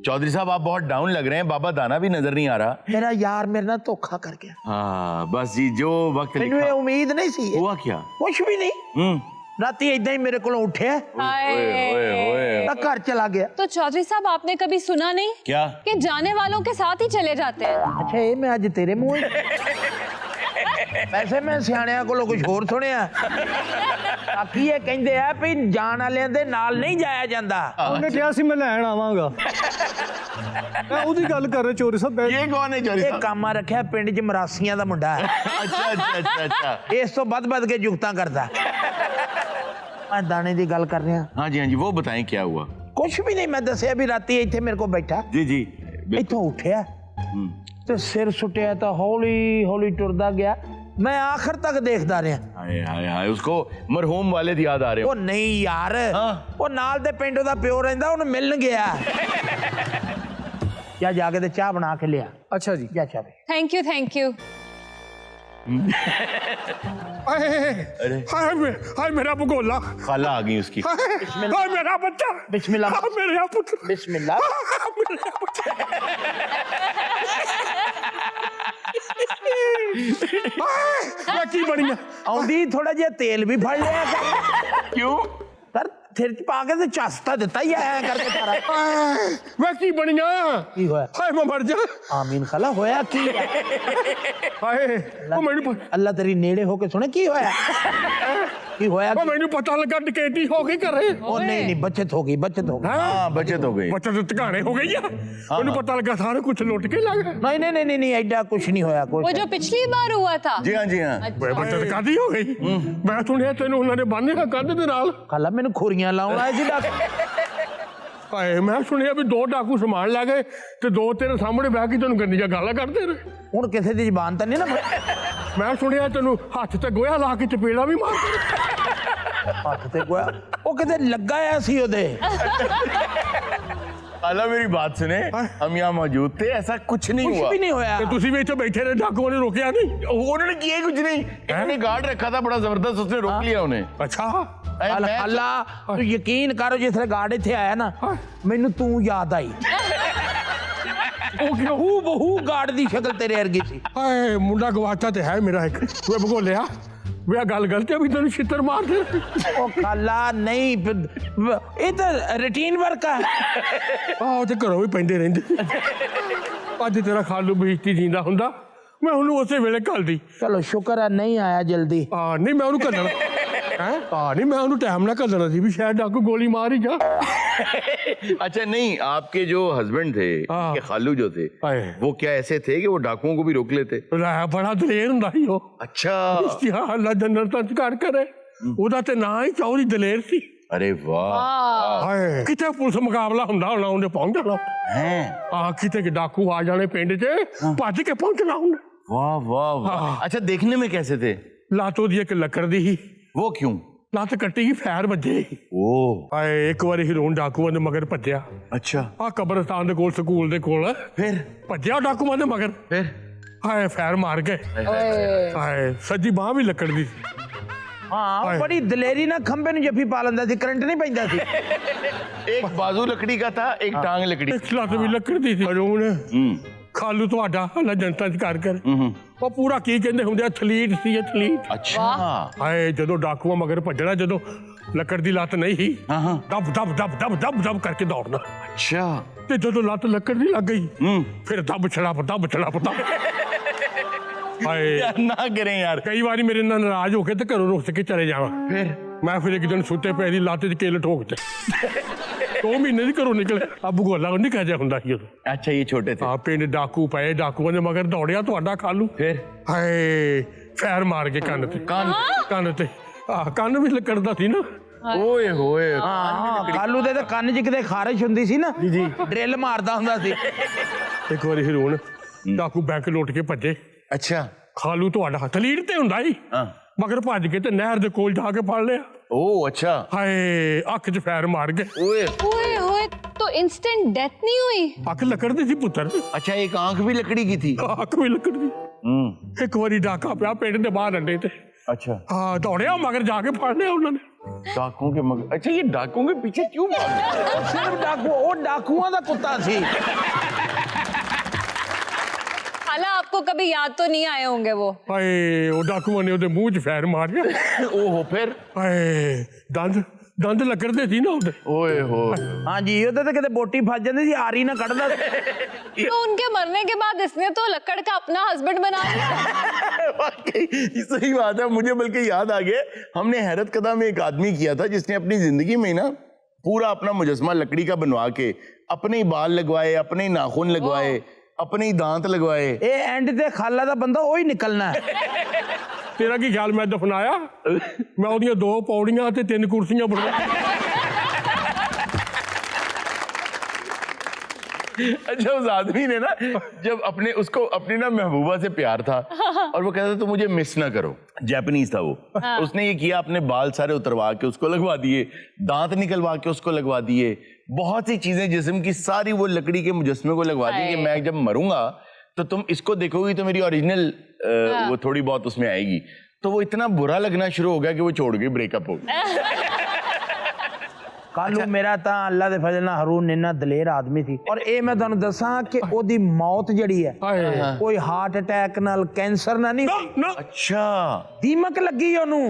चौधरी साहब आप बहुत डाउन लग रहे हैं, बाबा दाना भी नजर नहीं आ रहा। मेरा यार मेरे नाल धोखा कर गया। हाँ बस जी, जो वक्त मैनू ये उम्मीद नहीं सी। हुआ क्या? कुछ भी नहीं, राती इदां ही मेरे को उठे घर चला गया। तो चौधरी साहब आपने कभी सुना नहीं क्या कि जाने वालों के साथ ही चले जाते हैं? अच्छा ये मैं अज तेरे मुंह वैसे मैं सियाणियां कोलों कुछ होर सुनिया। बाकी ये कहंदे आ भी जान वालियां दे नाल नहीं जाया जांदा। ਉਹਨੇ ਕਿਹਾ ਸੀ ਮੈਂ ਲੈਣ ਆਵਾਂਗਾ। ਮੈਂ ਉਹਦੀ ਗੱਲ ਕਰ ਰਿਹਾ ਚੋਰੀ ਸਾਹਿਬ। ये कौन है चौधरी ਇਹ साहब? ਕਾਮਾ ਰੱਖਿਆ ਪਿੰਡ 'ਚ ਮਰਾਸੀਆਂ ਦਾ ਮੁੰਡਾ ਹੈ। अच्छा अच्छा अच्छा अच्छा। ਇਸ ਤੋਂ ਵੱਧ ਕੇ ਜੁਗਤਾਂ ਕਰਦਾ। ਮੈਂ ਦਾਣੇ ਦੀ ਗੱਲ ਕਰ ਰਿਹਾ। हाँ जी हाँ जी, वो बताएं क्या हुआ? ਕੁਛ ਵੀ ਨਹੀਂ, ਮੈਂ ਦੱਸਿਆ ਵੀ ਰਾਤੀ ਇੱਥੇ ਮੇਰੇ ਕੋਲ ਬੈਠਾ, जी जी ਇੱਥੋਂ ਉੱਠਿਆ ਤੇ ਸਿਰ ਸੁੱਟਿਆ ਤਾਂ ਹੌਲੀ ਹੌਲੀ ਟੁਰਦਾ ਗਿਆ। मैं आखिर तक देखता रहा। हाय हाय हाय, उसको मरहूम वाले याद आ रहे हो? ਉਹ ਨਹੀਂ ਯਾਰ, ਉਹ ਨਾਲ ਦੇ ਪਿੰਡ ਉਹਦਾ ਪਿਓ ਰਹਿੰਦਾ, ਉਹਨੂੰ ਮਿਲਣ ਗਿਆ। ਜਾ ਕੇ ਤੇ ਚਾਹ ਬਣਾ ਕੇ ਲਿਆ। ਅੱਛਾ ਜੀ। ਜਾ ਚਾਹ। Thank you thank you. हाय मेरा भगोला, खाला आ गई उसकी। हाय मेरा बच्चा, बिस्मिल्लाह मेरा पुत्र, बिस्मिल्लाह। मैं की बनी आउंदी थोड़ा जिहा तेल भी फड़ लिया कर। क्यों? सर सिर च पा के ते चस्ता दिता ही आया करके सारा। मैं की बनी की होया? हाय मैं मर जा। आमीन खाला होया की? हाय ओ मैनू अल्लाह तेरी नेड़े होके सुने की होया? की होया? ओ मैनू पता लगा डकैती हो गई करे। ओ नहीं बचत हो गई, बचत हो गई। हाँ बचत हो गई। बचत टकाने हो गई है। मैनू पता लगा सारा कुछ लुट के लग गए। नहीं ऐडा कुछ नहीं होया। वो जो पिछली बार हुआ था। जी हाँ जी हाँ। बचत कादी हो गई। मैं सुनिया तेन उन्होंने बांधे कंध दे नाल। खाला मैनू खुरियां लाउण आए सी डाकू। हाय मैं सुनिया भी 2 डाकू समान लै गए ते 2 तेरे सामने बह के तेन गंदियां गालां कढदे रहे। हुण किसे दी जुबान तां नहीं ना? मैं सुनिया तेन हत्थ ते गोया ला के चपेड़ा भी मार। हत्थ ते गोया ओ किते लगा आ सी ओदे। खाला मेरी बात सुने, हम यहाँ मौजूद थे, ऐसा कुछ नहीं हुआ। कुछ भी नहीं होया। ते तुसी भी इत्थे बैठे रहे, डाकुओं ने रोकिया नहीं? उन्होंने किया कुछ नहीं, इन्होंने गार्ड रखा था बड़ा जबरदस्त, उसने रोक लिया उन्हें। अच्छा अल्लाह तू यकीन करो जिसले गार्ड इत्थे आया ना, मैनू तू याद आई। ओ बहु गार्ड दी शक्ल तेरे वर्गी सी। हाय मुंडा गवाचा ते है मेरा एक। वे भगोलिया वे गल गलत है भी तेन छितर मार दे। ओ खाला नहीं, ये तो रूटीन वर्क है। आहो ते घरों भी पैंदे रहिंदे। अज तेरा खालू बेइज्जती जींदा हुंदा मैं उन्होंने उस वेले घल दी। चलो शुक्र है नहीं आया जल्दी। नहीं मैं उन्होंने घलना नहीं, मैं उन्होंने टाइम ना घलना सी भी शायद डाकू गोली मार ही जा। अच्छा नहीं, आपके जो हस्बैंड थे, के खालू जो थे, वो क्या ऐसे थे कि वो डाकुओं को भी रोक लेते? बड़ा दलेर हुंदा ही वो। अच्छा अल्लाह जन्नत संस्कार करे। ओदा ते ना ही चौधरी दलेर सी। अरे वाह, किते पुलिस मुकाबला हुंदा होना उन्हें पहुंच जाना हैं। किते के डाकू आ जाने पिंड च भज के पहुंचना उन्हें। वाह वाह वाह। अच्छा देखने में कैसे थे? लातो दी एक लकड़ दी ही। वो क्यों? लत कट्टी ही फैर बजे। ओ एक बार हिरोन डाकुआं दे मगर भज्या। अच्छा आ कब्रिस्तान दे कोल स्कूल दे कोल फिर भज्या डाकुआं दे मगर। फिर हाय फैर मार गए। हाय सज्जी बाह भी लकड़ दी। हाँ बड़ी दलेरी ना खंबे नु जफी पा लंदा सी, करंट नहीं पैंदा सी। एक बाजू लकड़ी का था, एक टांग लकड़ी। एक लत भी लकड़ दी थी। हरून खालू ਤੁਹਾਡਾ ਅੱਲਾ ਜਨਤਾ ਚ ਕਰ ਕਰ ਉਹ ਪੂਰਾ ਕੀ ਕਹਿੰਦੇ ਹੁੰਦੇ ਐਥਲੀਟ ਸੀ ਐਥਲੀਟ। अच्छा ਹਾਏ ਜਦੋਂ ਡਾਕੂਆਂ ਮਗਰ ਭੱਜਣਾ, ਜਦੋਂ ਲੱਕੜ ਦੀ ਲੱਤ ਨਹੀਂ ਸੀ ਦਬ ਦਬ ਦਬ ਦਬ ਦਬ ਦਬ ਕਰਕੇ ਦੌੜਨਾ। अच्छा ਤੇ ਜਦੋਂ ਲੱਤ ਲੱਕੜ ਦੀ ਲੱਗ ਗਈ ਫਿਰ ਦਬ ਛੜਾਪ ਦਬ ਛੜਾਪ ਦਬ। ਹਾਏ ना करें यार। ਕਈ ਵਾਰੀ ਮੇਰੇ ਨਾਲ ਨਾਰਾਜ਼ ਹੋ ਕੇ ਤੇ ਘਰੋਂ ਰੁੱਸ ਕੇ ਚਲੇ ਜਾਵਾਂ। फिर ਮੈਂ ਫਿਰ ਇੱਕ ਦਿਨ ਸੁੱਤੇ ਪਏ ਦੀ ਲੱਤ 'ਚ ਕਿੱਲ ਠੋਕ ਤੇ 2 ਮਹੀਨੇ ਦੀ ਘਰੋਂ ਨਿਕਲੇ। ਆ ਭਗੋਲਾ ਨਹੀਂ ਕਹਿ ਜਾ ਹੁੰਦਾ ਸੀ ਉਦੋਂ। अच्छा ये छोटे थे। ਆ ਪਿੰਡ ਡਾਕੂ ਪਏ, ਡਾਕੂਆਂ ਦੇ ਮਗਰ ਦੌੜਿਆ ਤੁਹਾਡਾ ਖਾਲੂ। फिर ਹਾਏ ਫੈਰ ਮਾਰ ਕੇ ਕੰਨ ਤੇ। ਕੰਨ ਤੇ ਕੰਨ ਵੀ ਲੱਕੜਦਾ ਸੀ ਨਾ। ओए होए ਖਾਲੂ ਦੇ ਤਾਂ ਕੰਨ 'ਚ ਕਿਤੇ ਖਾਰਿਸ਼ ਹੁੰਦੀ ਸੀ ਨਾ, ਜੀ ਡਰਿਲ ਮਾਰਦਾ ਹੁੰਦਾ ਸੀ। ਇੱਕ ਵਾਰੀ ਹਿਰੋਣ ਡਾਕੂ ਬੈਂਕ ਲੁੱਟ ਕੇ ਭੱਜੇ। अच्छा ਖਾਲੂ ਤੁਹਾਡਾ ਹਥਲੀੜ ਤੇ ਹੁੰਦਾ ਸੀ, ਮਗਰ ਭੱਜ ਕੇ ਤੇ ਨਹਿਰ ਦੇ ਕੋਲ ਜਾ ਕੇ ਫੜ ਲਿਆ। ओ अच्छा ਹਾਏ ਅੱਖ 'ਚ ਫੈਰ ਮਾਰ ਗਏ। ओए ओए होए, तो इंस्टेंट डेथ नहीं हुई? ਅੱਖ ਲੱਕੜ ਦੀ ਸੀ ਪੁੱਤਰ। अच्छा एक आंख भी लकड़ी की थी। ਅੱਖ ਵੀ ਲੱਕੜ ਦੀ। ਇੱਕ ਵਾਰੀ ਡਾਕਾ ਪਿਆ ਪਿੰਡ ਦੇ ਬਾਹਰ ਅੱਡੇ ਤੇ। अच्छा हाँ दौड़िया मगर जाके फड़ लिया उन्होंने। डाकुओं के मगर, अच्छा ये डाकुओं के पीछे क्यों भागते? सिर्फ डाकू, वो डाकुओं का कुत्ता सी। खाला आपको कभी याद तो नहीं आए होंगे वो? हाय वो डाकुओं ने ਉਹਦੇ ਮੂੰਹ 'ਚ ਫੈਰ ਮਾਰਿਆ। ओहो फिर? ਹਾਏ ਦੰਦ ਲੱਗਦੇ ਸੀ ਨਾ ਉਹਦੇ। ओए हो। हाँ जी, ਉਹਦੇ ਤੇ ਕਿਤੇ ਬੋਟੀ ਫਸ ਜਾਂਦੀ ਸੀ, ਆਰੀ ਨਾ ਕੱਢਦਾ। तो उनके मरने के बाद इसने तो लक्कड़ का अपना हस्बैंड बना लिया। वाकई सही बात है, मुझे बल्कि याद आ गया, हमने हैरत कदा में एक आदमी किया था जिसने अपनी जिंदगी में ना पूरा अपना मुजस्मा लकड़ी का बनवा के अपने ही बाल लगवाए, अपने ही नाखून लगवाए, अपने ही दांत लगवाए। ਇਹ ਐਂਡ ਤੇ ਖਾਲਾ ਦਾ ਬੰਦਾ ਉਹ ਹੀ ਨਿਕਲਣਾ ਹੈ। ਤੇਰਾ ਕੀ ਖਿਆਲ ਮੈਂ ਦਫਨਾਇਆ? ਮੈਂ ਉਹਦੀਆਂ 2 ਪੌੜੀਆਂ ਤੇ 3 ਕੁਰਸੀਆਂ ਬਣਵਾ। अच्छा उस आदमी ने ना जब अपने उसको अपनी ना महबूबा से प्यार था और वो कहता था तो मुझे मिस ना करो, जापानीज था वो, उसने ये किया, अपने बाल सारे उतरवा के उसको लगवा दिए, दांत निकलवा के उसको लगवा दिए, बहुत सी चीजें जिस्म की सारी वो लकड़ी के मुजस्मे को लगवा दी कि मैं जब मरूंगा तो तुम इसको देखोगी तो मेरी ओरिजिनल वो थोड़ी बहुत उसमें आएगी। तो वो इतना बुरा लगना शुरू हो गया कि वो छोड़ गई, ब्रेकअप हो गया। ਕੱਲੂ ਮੇਰਾ ਤਾਂ ਅੱਲਾ ਦੇ ਫਜ਼ਲ ਨਾਲ ਹਰੂਨ ਇੰਨਾ ਦਲੇਰ ਆਦਮੀ ਸੀ, ਔਰ ਇਹ ਮੈਂ ਤੁਹਾਨੂੰ ਦੱਸਾਂ ਕਿ ਉਹਦੀ ਮੌਤ ਜਿਹੜੀ ਹੈ ਕੋਈ ਹਾਰਟ ਅਟੈਕ ਨਾਲ, ਕੈਂਸਰ ਨਾਲ ਨਹੀਂ ਹੋਈ। अच्छा ਦੀਮਕ ਲੱਗੀ ਉਹਨੂੰ।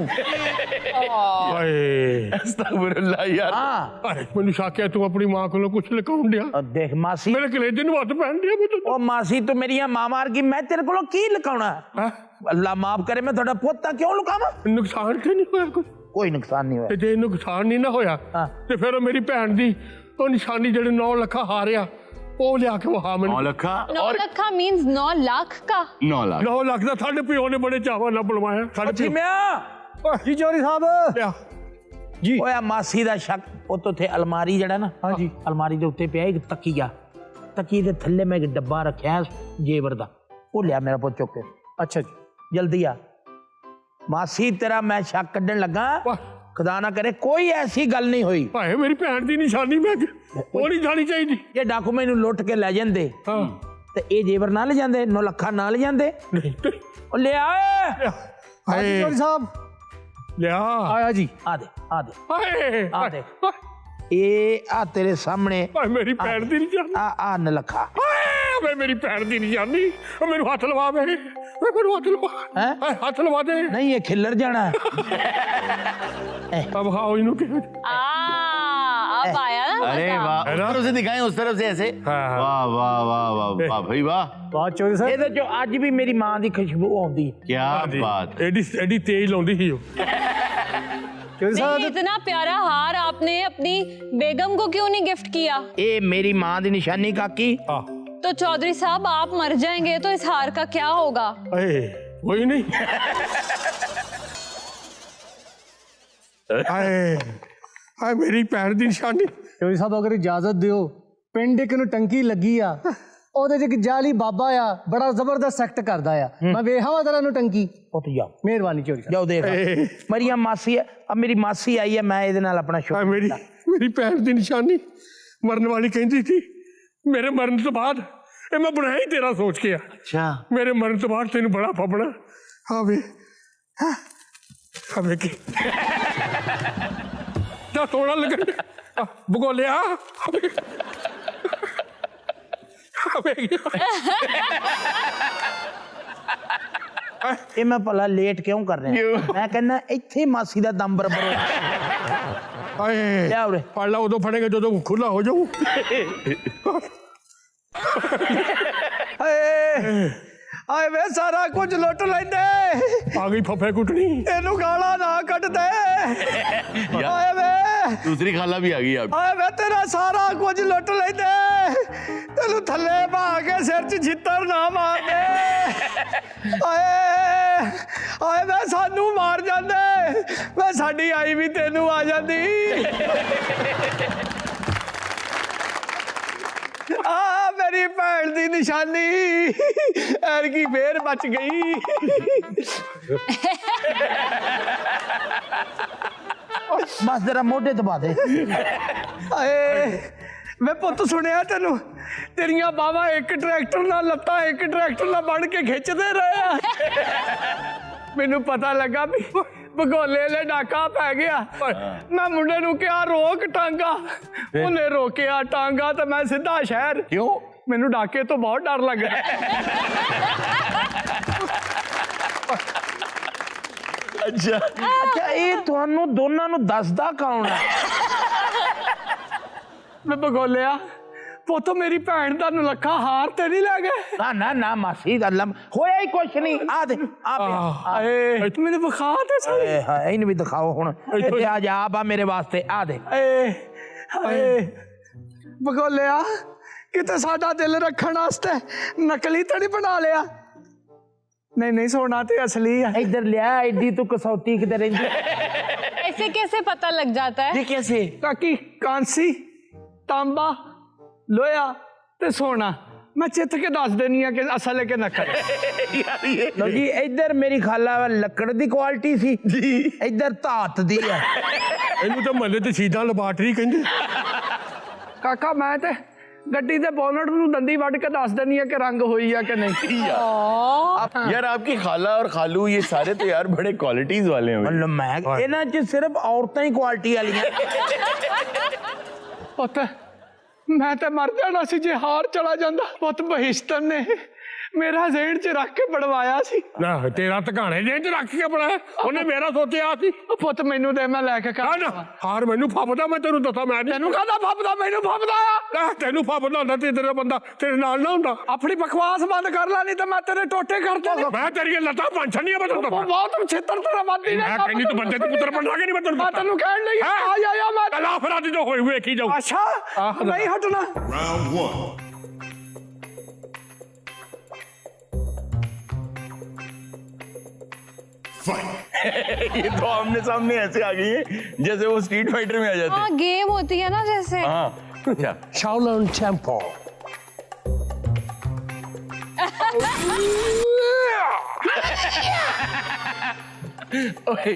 ਹਾਏ अस्तगफिरुल्लाह यार। ਹਾਂ ਮੈਨੂੰ ਸ਼ੱਕ ਹੈ ਤੂੰ ਆਪਣੀ ਮਾਂ ਕੋਲੋਂ ਕੁਝ ਲੁਕਾਉਣ ਡਿਆ। ਔਰ ਦੇਖ ਮਾਸੀ, ਮੇਰੇ ਕਲੇਜੇ ਨੂੰ ਹੱਥ ਪੈਣ ਡਿਆ ਮੈਨੂੰ। ਉਹ ਮਾਸੀ ਤੂੰ ਮੇਰੀਆਂ ਮਾਂ ਮਾਰ ਗਈ, ਮੈਂ ਤੇਰੇ ਕੋਲੋਂ ਕੀ ਲੁਕਾਉਣਾ? ਹੈਂ? ਅੱਲਾ ਮਾਫ ਕਰੇ, ਮੈਂ ਤੁਹਾਡਾ ਪੁੱਤ ਤਾਂ ਕਿਉਂ ਲੁਕਾਵਾਂ? ਨੁਕਸਾਨ ਤੇ ਨਹੀਂ ਹੋਇਆ ਕੁਝ? ਕੋਈ ਨੁਕਸਾਨ ਨਹੀਂ ਹੋਇਆ। ਤੇ ਜੇ ਨੁਕਸਾਨ ਨਹੀਂ ਨਾ ਹੋਇਆ ਹਾਂ। ਤੇ ਫਿਰ ਉਹ ਮੇਰੀ ਭੈਣ ਦੀ ਉਹ ਨਿਸ਼ਾਨੀ ਜਿਹੜੇ 9 ਲੱਖਾਂ ਹਾਰਿਆ ਉਹ ਲਿਆ ਕੇ ਵਹਾ 9 ਮੈਨੂੰ। ਲੱਖਾ 9 लाख का मीन्स 9 लाख का? 9 लाख 9 ਲੱਖ ਦਾ ਸਾਡੇ ਪਿਓ ਨੇ ਬੜੇ ਚਾਵਾਂ ਨਾਲ ਬੁਲਵਾਇਆ। ਸਾਡੇ ਪਿਓ ਜਿਮਿਆ ਜੀ ਚੌਧਰੀ ਸਾਹਿਬ ਲਿਆ ਜੀ। ਓਏ ਮਾਸੀ ਦਾ ਸ਼ੱਕ, ਉਹ ਤੋਂ ਉੱਥੇ ਅਲਮਾਰੀ ਜਿਹੜਾ ਨਾ, ਹਾਂਜੀ ਅਲਮਾਰੀ ਦੇ ਉੱਤੇ ਪਿਆ ਇੱਕ ਤਕੀਆ, ਤਕੀਏ ਦੇ ਥੱਲੇ ਮੈਂ ਇੱਕ ਡੱਬਾ ਰੱਖਿਆ ਜੇਵਰ ਦਾ, ਉਹ ਲਿਆ ਮੇਰਾ ਪੁੱਤ ਚੁੱਕ ਕੇ। ਅੱਛਾ ਜੀ ਜਲਦੀ ਆ ਮਾਸੀ, ਤੇਰਾ ਮੈਂ ਸ਼ੱਕ ਕੱਢਣ ਲੱਗਾ, ਖੁਦਾ ਨਾ ਕਰੇ ਕੋਈ ਐਸੀ ਗੱਲ ਨਹੀਂ ਹੋਈ। ਭਾਏ ਮੇਰੀ ਭੈਣ ਦੀ ਨਿਸ਼ਾਨੀ ਮੈਂ ਉਹ ਨਹੀਂ ਜਾਣੀ ਚਾਹੀਦੀ। ਇਹ ਡਾਕੂਮੈਂਟ ਨੂੰ ਲੁੱਟ ਕੇ ਲੈ ਜਾਂਦੇ ਹਾਂ ਤੇ ਇਹ ਜੇਵਰ ਨਾ ਲੈ ਜਾਂਦੇ, 9 ਲੱਖਾਂ ਨਾ ਲੈ ਜਾਂਦੇ। ਨਹੀਂ ਤੇ ਉਹ ਲਿਆ ਹਾਏ ਚੌਧਰੀ ਸਾਹਿਬ ਲਿਆ ਆਇਆ ਜੀ, ਆ ਦੇ ਆ ਦੇ ਹਾਏ ਆ ਦੇ, ਇਹ ਆ ਤੇਰੇ ਸਾਹਮਣੇ ਭਾਏ ਮੇਰੀ ਭੈਣ ਦੀ ਨਿਸ਼ਾਨੀ। ਆ 9 ਲੱਖਾਂ। ਵੇ ਮੇਰੀ ਭੈਣ ਦੀ ਨਿਸ਼ਾਨੀ, ਉਹ ਮੈਨੂੰ ਹੱਥ ਲਵਾ ਵੇ, ਮੈਨੂੰ ਹੱਥ ਲਵਾ। ਹੈਂ? ਹੱਥ ਲਵਾ ਦੇ। ਨਹੀਂ ਇਹ ਖਿੱਲਰ ਜਾਣਾ। अब खाओ इन्हों के। अब आया ना अरे मजा। वाह, उस तरफ से दिखाएं, उस तरफ से ऐसे। हाँ, हाँ। वाह वाह वाह वाह वाह भाई वाह, ਬਹੁਤ ਚੋਰੀ ਸਾਹਿਬ, ਇਹਦੇ ਚੋਂ ਅੱਜ ਵੀ ਮੇਰੀ ਮਾਂ ਦੀ ਖੁਸ਼ਬੂ ਆਉਂਦੀ। क्या बात। एडी तेज लाउंदी ही नहीं, इतना प्यारा हार आपने अपनी बेगम को क्यों नहीं गिफ्ट किया? ਇਹ ਮੇਰੀ ਮਾਂ ਦੀ ਨਿਸ਼ਾਨੀ ਕਾਕੀ। हाँ तो चौधरी साहब आप मर जाएंगे तो इस हार का क्या होगा? वही नहीं। हाय हाय मेरी पैर दी निशानी। ਚੌਧਰੀ ਸਾਹਿਬ ਅਗਰ ਇਜਾਜ਼ਤ ਦਿਓ, ਪਿੰਡ ਇੱਕ ਨੂੰ ਟੰਕੀ ਲੱਗੀ ਆ, ਉਹਦੇ 'ਚ ਇੱਕ ਜਾਲੀ ਬਾਬਾ ਆ, ਬੜਾ ਜ਼ਬਰਦਸਤ ਐਕਟ ਕਰਦਾ ਆ। ਮੈਂ ਵੇਖਾਂ ਤੇਰਾ ਨੂੰ ਟੰਕੀ। ਉੱਠ ਜਾਓ, ਮਿਹਰਬਾਨੀ ਚੌਧਰੀ ਸਾਹਿਬ। ਜਾਓ ਦੇਖ। ਮੇਰੀਆਂ ਮਾਸੀ ਆ, ਮੇਰੀ ਮਾਸੀ ਆਈ ਹੈ, ਮੈਂ ਇਹਦੇ ਨਾਲ ਆਪਣਾ हाय ਸ਼ੁਕਰ। मेरी पैर दी निशानी मरने वाली कहती थी मेरे मरने तो बाद ये मैं बनाया ही तेरा सोच के आ। अच्छा मेरे मरने तो बाद तेन बड़ा फपना। हाँ वे हाँ वे की जा सोना लगन भगोलिया। ਇਹ ਮੈਂ ਭਲਾ ਲੇਟ ਕਿਉਂ ਕਰ ਰਿਹਾ? ਮੈਂ ਕਹਿੰਦਾ ਇੱਥੇ ਮਾਸੀ ਦਾ ਦਮ ਬਰਬਰ ਹੋ ਹਾਏ ਲਿਆ ਉਰੇ। ਫੜ ਲਾ ਉਦੋਂ ਫੜੇਗਾ ਜਦੋਂ ਖੁੱਲਾ ਹੋ ਜਾਊ। ਹਾਏ ਹਾਏ ਵੇ ਸਾਰਾ ਕੁਝ ਲੁੱਟ ਲੈਂਦੇ, ਆ ਗਈ ਫੱਫੇ ਕੁੱਟਣੀ। ਇਹਨੂੰ ਗਾਲਾਂ ਨਾ ਕੱਢ ਦੇ। ਹਾਏ ਵੇ दूसरी खाला भी आ गई आप। ਹਾਏ ਵੇ ਤੇਰਾ ਸਾਰਾ ਕੁਝ ਲੁੱਟ ਲੈਂਦੇ, ਤੈਨੂੰ ਥੱਲੇ ਪਾ ਕੇ ਸਿਰ 'ਚ ਛਿੱਤਰ ਨਾ ਮਾਰਦੇ। ਹਾਏ ਹਾਏ ਵੇ ਸਾਨੂੰ ਮਾਰ ਜਾਂਦੇ, ਵੇ ਸਾਡੀ ਆਈ ਵੀ ਤੈਨੂੰ ਆ ਜਾਂਦੀ। ਆ ਮੇਰੀ ਭੈਣ ਦੀ ਨਿਸ਼ਾਨੀ ਐਰਕੀ ਫੇਰ ਬਚ ਗਈ। ਬਸ ਜਰਾ ਮੋਢੇ ਦਬਾ ਦੇ। ਆਏ ਮੈਂ ਪੁੱਤ ਸੁਣਿਆ ਤੈਨੂੰ, ਤੇਰੀਆਂ ਬਾਹਾਂ ਇੱਕ ਟਰੈਕਟਰ ਨਾਲ, ਲੱਤਾਂ ਇੱਕ ਟਰੈਕਟਰ ਨਾਲ ਬਣ ਕੇ ਖਿੱਚਦੇ ਰਹੇ ਆ। ਮੈਨੂੰ ਪਤਾ ਲੱਗਾ ਵੀ ਭਗੋਲੇ ਨੇ ਡਾਕਾ ਪੈ ਗਿਆ। ਮੈਂ ਮੁੰਡੇ ਨੂੰ ਕਿਹਾ ਰੋਕ ਟਾਂਗਾ, ਉਹਨੇ ਰੋਕਿਆ ਟਾਂਗਾ ਤੇ ਮੈਂ ਸਿੱਧਾ ਸ਼ਹਿਰ। क्यों? ਮੈਨੂੰ ਡਾਕੇ ਤੋਂ ਬਹੁਤ ਡਰ ਲੱਗਾ। अच्छा ਅੱਛਾ ਇਹ ਤੁਹਾਨੂੰ ਦੋਨਾਂ ਨੂੰ ਦੱਸਦਾ ਕੌਣ ਹੈ? ਮੈਂ ਭਗੋਲਿਆ ਪੁੱਤ ਮੇਰੀ ਭੈਣ ਦਾ ਨਲੱਖਾ ਹਾਰ ਤੇ ਨਹੀਂ ਲੈ ਗਏ? ਨਾ ਨਾ ਨਾ ਮਾਸੀ ਦਾ ਲੰਮ ਹੋਇਆ ਹੀ ਕੁਛ ਨਹੀਂ। ਆ ਦੇ ਆ ਪਿਆ। ਆਏ ਮੈਨੂੰ ਵਿਖਾ ਤੇ ਸਹੀ। ਏ ਹਾਂ ਇਹਨੂੰ ਵੀ ਦਿਖਾਓ ਹੁਣ। ਇੱਥੇ ਆ ਜਾ ਆ ਮੇਰੇ ਵਾਸਤੇ ਆ ਦੇ। ਏ ਹਾਏ ਭਗੋਲਿਆ ਕਿਤੇ ਸਾਡਾ ਦਿਲ ਰੱਖਣ ਵਾਸਤੇ ਨਕਲੀ ਤਾਂ ਨਹੀਂ ਬਣਾ ਲਿਆ? नहीं नहीं सोना तो असली है। इधर लिया एडी तू कसौती किधर रहती? ऐसे कैसे पता लग जाता है? ये कैसे? ताकि कांसी तांबा लोया ते सोना मैं चित के दस देनी है कि असल है कि नकल। यार ये लो जी इधर मेरी खाला लकड़ दी क्वालिटी सी जी, इधर धात दी है। ਇਹਨੂੰ ਤਾਂ ਮਹੱਲੇ ਤੇ ਸ਼ੀਦਾਂ ਲੈਬਾਰਟਰੀ ਕਹਿੰਦੇ। काका मैं ते गड्डी दे बोनट नूं दंदी वड़ के दस देनी है कि रंग होई है कि नहीं। यार आपकी खाला और खालू ये सारे तो यार बड़े क्वालिटीज वाले हैं। मतलब मैं इन्हां च सिर्फ औरतां ही क्वालिटी वालियां। पुत मैं तो मर जाना सी जे हार चला जांदा। पुत बहिश्तर ने मेरा जेहन च रख के बनवाया सी। ਨਾ ਤੇਰਾ ਟਿਕਾਣੇ ਜੇ ਚ ਰੱਖ ਕੇ ਬਣਾ ਉਹਨੇ ਮੇਰਾ ਸੋਚਿਆ ਸੀ। पुत मैनू दे मैं लैके ਨਾ ਨਾ ਹਾਰ ਮੈਨੂੰ ਫੱਬਦਾ ਮੈਂ ਤੈਨੂੰ ਦੱਸਾਂ ਮੈਂ ਨਹੀਂ तेनू कहदा फपदा मैनू फपदा आ। ਤੈਨੂੰ ਫੱਬਦਾ ਹੁੰਦਾ ਤੇ ਤੇਰਾ ਬੰਦਾ ਤੇਰੇ ਨਾਲ ਨਾ ਹੁੰਦਾ। अपनी बकवास बंद कर ला नहीं तो मैं तेरे टोटे कर दूंगा। ਮੈਂ ਤੇਰੀਆਂ ਲੱਤਾਂ ਪੰਛਣੀਆਂ ਮੈਂ ਤੈਨੂੰ ਦੱਸਾਂ। बहुत छितर तेरा वादी ने ਮੈਂ ਕਹਿੰਦੀ ਤੂੰ ਬੰਦੇ ਤੇ ਪੁੱਤਰ ਬਣਨਾ ਕਿ ਨਹੀਂ ਮੈਂ ਤੈਨੂੰ मैं तेनू कहन नहीं हाँ? आ जा मैं ਕੱਲ ਆਫਰਾਦੀ ਤੋਂ ਹੋਏ ਵੇਖੀ ਜਾਊ। अच्छा नहीं हटना। Round one. Fight. ये तो आमने सामने ऐसे आ गई है जैसे वो स्ट्रीट फाइटर में आ जाते हाँ गेम होती है ना जैसे। हैं। हाँ अच्छा Shaolin Temple. ओए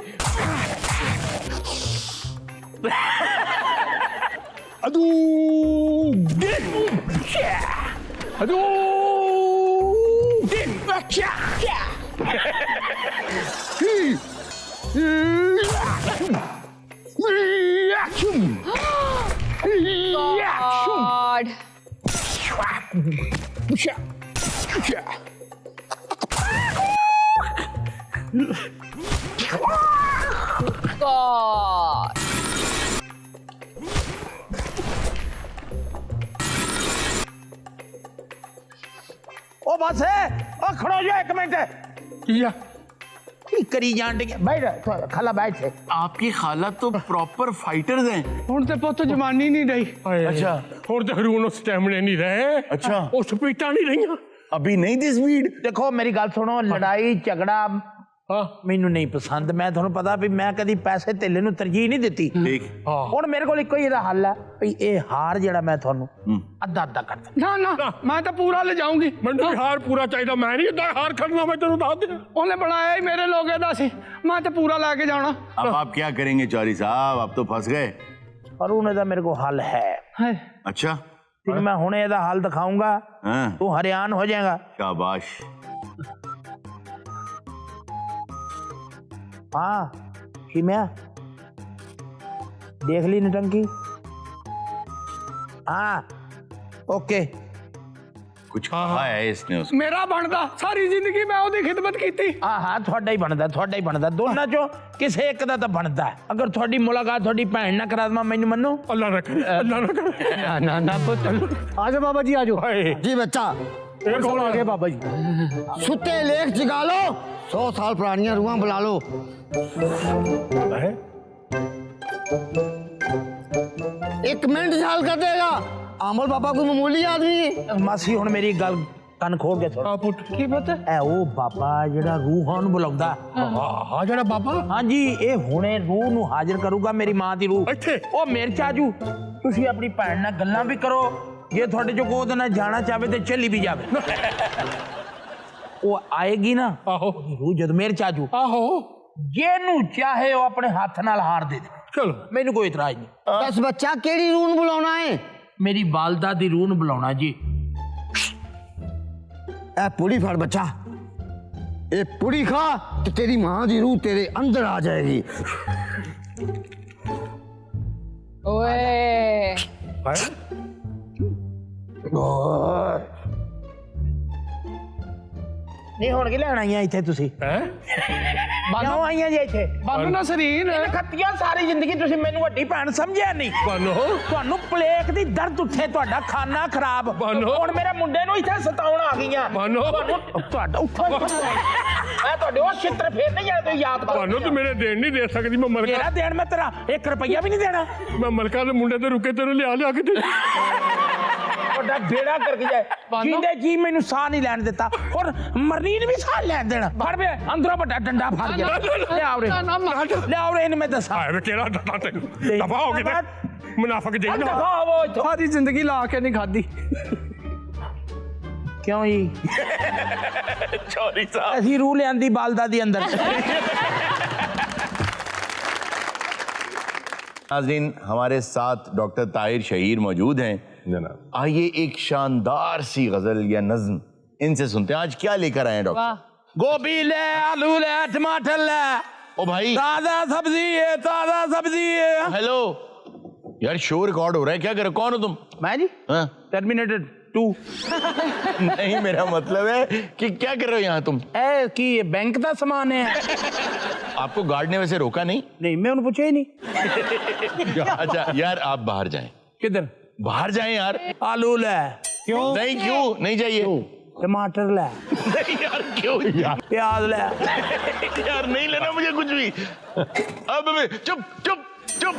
God. God. ओ बस है ओ खड़ो जा एक मिनट। ਕੀ ਆ की करी जान डी बैठ खाला बैठ थे। आपकी खाला तो प्रॉपर फाइटर्स हैं। हुन ते पुत जवानी नहीं रही। अच्छा ਹੁਣ ਤੇ ਹਰੂਨ ਉਸ ਸਟੈਮਿਨੇ ਨਹੀਂ ਰਹੇ। अच्छा ਉਹ ਸਪੀਟਾਂ ਨਹੀਂ ਰਹੀਆਂ। अभी नहीं थी स्पीड। देखो मेरी गल सुनो लड़ाई झगड़ा ਹਾਂ ਮੈਨੂੰ ਨਹੀਂ ਪਸੰਦ। ਮੈਂ ਤੁਹਾਨੂੰ ਪਤਾ ਵੀ ਮੈਂ ਕਦੀ ਪੈਸੇ ਧੇਲੇ ਨੂੰ ਤਰਜੀਹ ਨਹੀਂ ਦਿੱਤੀ। ठीक ਹੁਣ ਮੇਰੇ ਕੋਲ ਇੱਕੋ ਹੀ ਇਹਦਾ ਹੱਲ ਹੈ ਵੀ ਇਹ ਹਾਰ ਜਿਹੜਾ ਮੈਂ ਤੁਹਾਨੂੰ ਅੱਧਾ ਅੱਧਾ ਕਰ ਦਿੰਦਾ। ना ना मैं तो पूरा ले जाऊंगी। ਮੈਨੂੰ ਵੀ ਹਾਰ ਪੂਰਾ ਚਾਹੀਦਾ। ਮੈਂ ਨਹੀਂ ਏਦਾਂ ਹਾਰ ਖੜਨਾ ਮੈਂ ਤੈਨੂੰ ਦੱਸ ਦਿਆਂ। ਉਹਨੇ ਬਣਾਇਆ ਹੀ ਮੇਰੇ ਲੋਗੇ ਦਾ ਸੀ। ਮੈਂ ਤੇ ਪੂਰਾ ਲੈ ਕੇ ਜਾਣਾ। अब आप क्या करेंगे चौधरी साहब? आप तो फंस गए। ਪਰ ਉਹਨੇ ਦਾ ਮੇਰੇ ਕੋਲ ਹੱਲ ਹੈ। ਹਾਏ अच्छा ਤੈਨੂੰ ਮੈਂ ਹੁਣੇ ਇਹਦਾ ਹੱਲ ਦਿਖਾਉਂਗਾ। हाँ ਤੂੰ ਹਰਿਆਣ ਹੋ ਜਾਏਗਾ। शाबाश। हाँ किम्या देख ली नटंकी। हाँ ओके कुछ कहा है इसने उसको। ਮੇਰਾ ਬਣਦਾ ਸਾਰੀ ਜ਼ਿੰਦਗੀ ਮੈਂ ਉਹਦੀ ਖਿਦਮਤ ਕੀਤੀ। हाँ हाँ ਤੁਹਾਡਾ ਹੀ ਬਣਦਾ ਦੋਨਾਂ ਚੋਂ ਕਿਸੇ ਇੱਕ ਦਾ ਤਾਂ ਬਣਦਾ। ਅਗਰ ਤੁਹਾਡੀ ਮੁਲਾਕਾਤ ਤੁਹਾਡੀ ਭੈਣ ਨਾਲ ਕਰਾ ਦਵਾਂ ਮੈਨੂੰ ਮੰਨੋ? ਅੱਲਾ ਨਾ ਕਰੇ ਅੱਲਾ ਨਾ ਕਰੇ। ਨਾ ਨਾ ਪੁੱਤ आ जाओ बाबा जी आ जाओ। ਹਾਏ जी बच्चा ਇਹ ਕੌਣ ਆ ਗਿਆ? बाबा जी सुते लेख जगा लो 100 साल पुरानियां रूहां बुला लो। एक मिनट झाल कर देगा। आमल बाबा कोई मामूली आदमी है। ਮਾਸੀ ਹੁਣ ਮੇਰੀ ਗੱਲ ਕੰਨ ਖੋਲ ਕੇ ਸੁਣ। ਆ ਪੁੱਤ ਕੀ ਪਤਾ ਇਹ ਉਹ ਬਾਬਾ ਜਿਹੜਾ ਰੂਹਾਂ ਨੂੰ ਬੁਲਾਉਂਦਾ। ਹਾਂ ਜਿਹੜਾ ਬਾਬਾ ਹਾਂਜੀ ਇਹ ਹੁਣੇ ਰੂਹ ਨੂੰ ਹਾਜ਼ਰ ਕਰੂਗਾ ਮੇਰੀ ਮਾਂ ਦੀ ਰੂਹ। ਇੱਥੇ ਉਹ ਮੇਰੇ ਚ ਆਜੂ। ਤੁਸੀਂ ਆਪਣੀ ਭੈਣ ਨਾਲ ਗੱਲਾਂ ਵੀ ਕਰੋ। ਜੇ ਤੁਹਾਡੇ ਚੋਂ ਕੋਈ ਉਹਦੇ ਨਾਲ ਜਾਣਾ ਚਾਹਵੇ ਤੇ ਚੱਲੀ ਵੀ ਜਾਵੇ। ਉਹ ਆਏਗੀ ਨਾ ਆਹੋ ਰੂਹ ਜਦ ਮੇਰੇ ਚ ਆਜੂ ਆਹੋ ਜਿਹਨੂੰ ਚਾਹੇ ਉਹ ਆਪਣੇ ਹੱਥ ਨਾਲ ਹਾਰ ਦੇ ਦੇ। ਚਲੋ ਮੈਨੂੰ ਕੋਈ ਇਤਰਾਜ਼ ਨਹੀਂ। दस बच्चा केड़ी रूह नूं बुलाना है? ਮੇਰੀ ਵਾਲਦਾ ਦੀ ਰੂਹ ਨੂੰ ਬੁਲਾਉਣਾ ਜੀ। ए पूरी फड़ बच्चा एक पूरी खा तो तेरी मां की रूह तेरे अंदर आ जाएगी। ओए नहीं हुण की लैण आईयां इत्थे तुसी क्यों आईयां जी इत्थे बानू ना सरीन खत्तिया सारी जिंदगी तुसी मैनू वड्डी भैन समझिया नहीं बानो ਤੁਹਾਨੂੰ ਪਲੇਕ ਦੀ ਦਰਦ ਉੱਠੇ ਤੁਹਾਡਾ ਖਾਣਾ ਖਰਾਬ ਬਾਨੋ। ਹੁਣ ਮੇਰੇ ਮੁੰਡੇ ਨੂੰ ਇੱਥੇ ਸਤਾਉਣ ਆ ਗਈਆਂ ਬਾਨੋ। ਤੁਹਾਡਾ ਉੱਠੋ ਮੈਂ ਤੁਹਾਡੇ ਉਹ ਛਿੱਤਰ ਫੇਰ ਨਹੀਂ ਜਾਣਾ ਤੁਸੀਂ ਯਾਦ ਕਰੋ ਬਾਨੋ ਤੂੰ ਮੇਰੇ ਦੇਣ ਨਹੀਂ ਦੇ ਸਕਦੀ ਮੈਂ ਮਲਕਾ ਮੇਰਾ ਦੇਣ ਮੈਂ ਤੇਰਾ 1 ਰੁਪਈਆ ਵੀ ਨਹੀਂ ਦੇਣਾ ਮੈਂ ਮਲਕਾ ਦੇ ਮੁੰਡੇ ਤੇ ਰੁਕੇ ਤੈਨੂੰ ਲਿਆ ਕੇ ਦੇ ਤੁਹਾਡਾ ਬੇੜਾ ਕਰਕੇ ਜਾਏ ਜਿੰਦੇ ਜੀ ਮੈਨੂੰ ਸਾਹ ਨਹੀਂ ਲੈਣ ਦਿੱਤਾ ਹੁਣ ਮਰਨੀ ਵੀ ਸਾਹ ਲੈਣ ਦੇਣਾ ਫੜ ਵੇ ਅੰਦਰੋਂ ਵੱਡਾ ਡੰਡਾ ਫੜ ਗਿਆ ਲਿਆਓ ਰੇ ਲਿਆਓ ਰੇ ਇਹਨੂੰ ਮੈਂ ਦੱਸਾਂ ਹਾਏ ਵੇ ਕਿਹੜਾ ਦਫਾ ਤੈਨੂੰ ਦਫਾ ਹੋ ਗਿਆ ਮੁਨਾਫਕ ਜੇ ਦਫਾ ਹੋਵੋ ਇੱਥੋਂ ਸਾਰੀ ਜ਼ਿੰਦਗੀ ਲਾ ਕੇ ਨਹੀਂ ਖਾਦੀ। ਕਿਉਂ ਜੀ चौधरी साहब ਅਸੀਂ ਰੂਹ ਲਿਆਂਦੀ ਬਾਲਦਾ ਦੇ ਅੰਦਰ नाज़रीन, हमारे साथ डॉक्टर ताहिर शहीर मौजूद हैं। आइए एक शानदार सी गजल या नज्म इनसे सुनते हैं। आज क्या लेकर आए हैं डॉक्टर? वाह गोभी ले आलू ले टमाटर ले ओ भाई ताजा सब्जी है ताजा सब्जी है हेलो यार, शो रिकॉर्ड हो रहा है, क्या कर रहे हो? कौन हो तुम? मैं जी हाँ? टर्मिनेटेड 2 नहीं, मेरा मतलब है कि क्या कर रहे हो यहाँ तुम? ए की ये बैंक का सामान है आपको गार्ड ने वैसे रोका नहीं? नहीं मैं उन्हें पूछा ही नहीं अच्छा यार, आप बाहर जाएं। किधर बाहर जाएं यार। आलू ले क्यों नहीं, क्यों नहीं चाहिए? टमाटर ले नहीं यार, क्यों यार? प्याज ले यार नहीं लेना मुझे कुछ भी। अब चुप चुप चुप।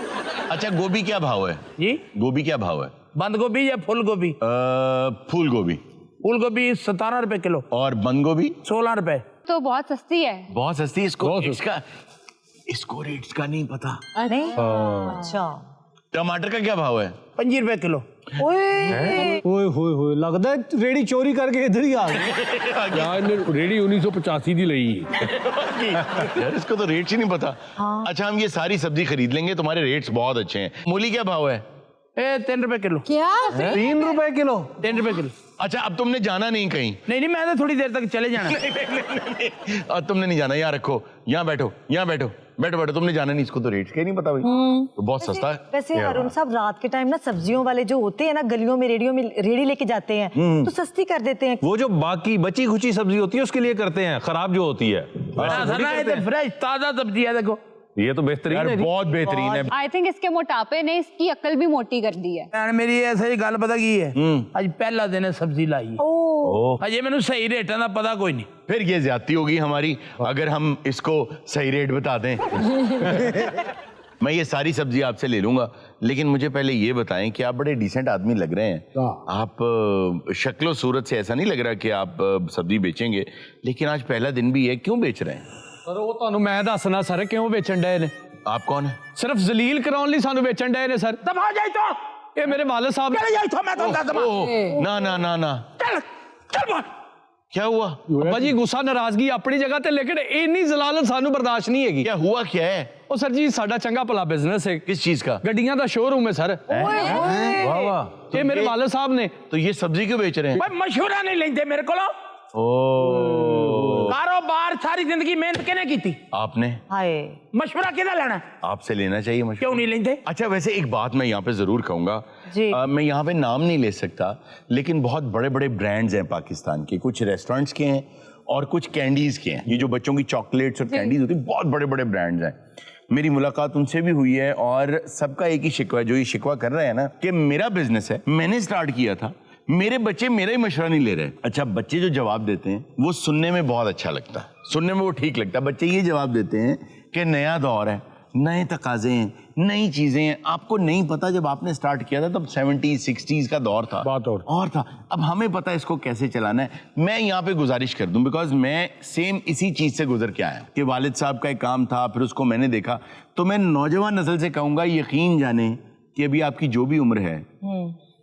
अच्छा, गोभी क्या भाव है? जी गोभी क्या भाव है? बंद गोभी या फूल गोभी? फूल गोभी। फूल गोभी 17 रुपए किलो और बंद गोभी? 16 रुपए। तो बहुत सस्ती है। बहुत सस्ती। इसको रेट्स का नहीं पता। अरे अच्छा टमाटर का क्या भाव है? 5 रुपए किलो। ओए होए लगता है रेडी चोरी करके इधर ही आ गए। ਯਾਰ ਇਹਨੇ ਰੇੜੀ 1985 ਦੀ ਲਈ यार इसको तो रेट्स ही नहीं पता। अच्छा, हम ये सारी सब्जी खरीद लेंगे, तुम्हारे रेट्स बहुत अच्छे हैं। मूली क्या भाव है? 3 रुपए किलो। क्या? 3 रुपए किलो। 3 रुपए किलो। अच्छा, अब तुमने जाना नहीं कहीं? नहीं मैं तो थोड़ी देर तक चले जाना। और तुमने नहीं जाना, यहाँ रखो, यहाँ बैठो, यहाँ बैठो बैठो बैठो। तुमने जाना नहीं, इसको तो रेट्स के नहीं पता भाई। तो बहुत सस्ता है। वैसे अरुण साहब रात के टाइम ना सब्जियों वाले जो होते हैं ना गलियों में रेडियो में रेडी लेके जाते हैं तो सस्ती कर देते हैं। वो जो बाकी बची खुची सब्जी होती है उसके लिए करते हैं, खराब जो होती है फ्रेश ताजा सब्जी है देखो। ये तो बेहतरीन यार है जी। बहुत बेहतरीन है। आई थिंक इसके मोटापे ने इसकी अक्ल भी मोटी कर दी है। ਭੈਣ ਮੇਰੀ ਐਸਾ ਹੀ ਗੱਲ ਪਤਾ ਕੀ ਹੈ ਅੱਜ ਪਹਿਲਾ ਦਿਨ ਹੈ ਸਬਜ਼ੀ ਲਾਈ ਅਜੇ ਮੈਨੂੰ ਸਹੀ ਰੇਟਾਂ ਦਾ ਪਤਾ ਕੋਈ ਨਹੀਂ फिर ये ज्यादती होगी हमारी अगर हम इसको सही रेट बता दें। मैं ये सारी सब्जी आपसे ले लूंगा, लेकिन मुझे पहले ये बताएं कि आप बड़े डिसेंट आदमी लग रहे हैं। आप शक्लो सूरत से ऐसा नहीं लग रहा कि आप सब्जी बेचेंगे, लेकिन आज पहला दिन भी है, क्यों बेच रहे हैं? सर वो ਤੁਹਾਨੂੰ ਮੈਂ ਦੱਸਣਾ ਸਰ ਕਿਉਂ ਵੇਚਣ ਡਏ ਨੇ। आप कौन है? ਸਿਰਫ ਜ਼ਲੀਲ ਕਰਾਉਣ ਲਈ ਸਾਨੂੰ ਵੇਚਣ ਡਏ ਨੇ ਸਰ। ਦਫਾ ਜਾਈ ਤੋਂ ਇਹ ਮੇਰੇ ਵਾਲਿਦ ਸਾਹਿਬ ਚਲੇ ਜਾਈ ਤੋਂ ਮੈਂ ਤੁਹਾਨੂੰ ਦੱਸ ਦਵਾਂ ओह, ना ना ना ना, ਚੱਲ ਬਾਹਰ क्या हुआ? ਅੱਬਾ ਜੀ ਗੁੱਸਾ ਨਾਰਾਜ਼ਗੀ ਆਪਣੀ ਜਗ੍ਹਾ ਤੇ, ਲੇਕਿਨ ਇੰਨੀ ਜ਼ਲਾਲਤ ਸਾਨੂੰ ਬਰਦਾਸ਼ਤ ਨਹੀਂ ਹੈਗੀ। क्या हुआ क्या है? ਉਹ ਸਰ ਜੀ ਸਾਡਾ ਚੰਗਾ ਭਲਾ ਬਿਜ਼ਨਸ ਹੈ, किस चीज का? ਗੱਡੀਆਂ ਦਾ ਸ਼ੋਰੂਮ ਹੈ ਸਰ। वाह वाह। ਇਹ ਮੇਰੇ ਵਾਲਿਦ ਸਾਹਿਬ ਨੇ। तो ये सब्जी क्यों बेच रहे हैं? ਓਏ ਮਸ਼ਹੂਰਾ ਨਹੀਂ ਲੈਂਦੇ ਮੇਰੇ ਕੋਲੋਂ। ओह, ਕਾਰੋਬਾਰ ਸਾਰੀ ਜ਼ਿੰਦਗੀ ਮਿਹਨਤ ਕਿਹਨੇ ਕੀਤੀ आपने? हाय ਮਸ਼ਹੂਰਾ ਕਿਹਦਾ ਲੈਣਾ आपसे लेना चाहिए मशवरा। ਕਿਉਂ ਨਹੀਂ ਲੈਂਦੇ अच्छा, वैसे एक बात मैं यहाँ पे जरूर कहूंगा। जी। मैं यहाँ पे नाम नहीं ले सकता, लेकिन बहुत बड़े बड़े ब्रांड्स हैं पाकिस्तान के, कुछ रेस्टोरेंट्स के हैं और कुछ कैंडीज के हैं। ये जो बच्चों की चॉकलेट्स और कैंडीज होती है, बहुत बड़े बड़े ब्रांड्स हैं। मेरी मुलाकात उनसे भी हुई है और सबका एक ही शिकवा है, जो ये शिकवा कर रहे हैं ना कि मेरा बिजनेस है, मैंने स्टार्ट किया था, मेरे बच्चे मेरा ही मशवरा नहीं ले रहे। अच्छा, बच्चे जो जवाब देते हैं वो सुनने में बहुत अच्छा लगता है, सुनने में वो ठीक लगता है। बच्चे ये जवाब देते हैं कि नया दौर है, नए तकाजे हैं, नई चीजें हैं। आपको नहीं पता, जब आपने स्टार्ट किया था तब 70s 60s का दौर था, बात और था। अब हमें पता है इसको कैसे चलाना है। मैं यहाँ पे गुजारिश कर दूं, बिकॉज मैं सेम इसी चीज से गुजर के आया कि वालिद साहब का एक काम था, फिर उसको मैंने देखा। तो मैं नौजवान नस्ल से कहूंगा, यकीन जाने कि अभी आपकी जो भी उम्र है,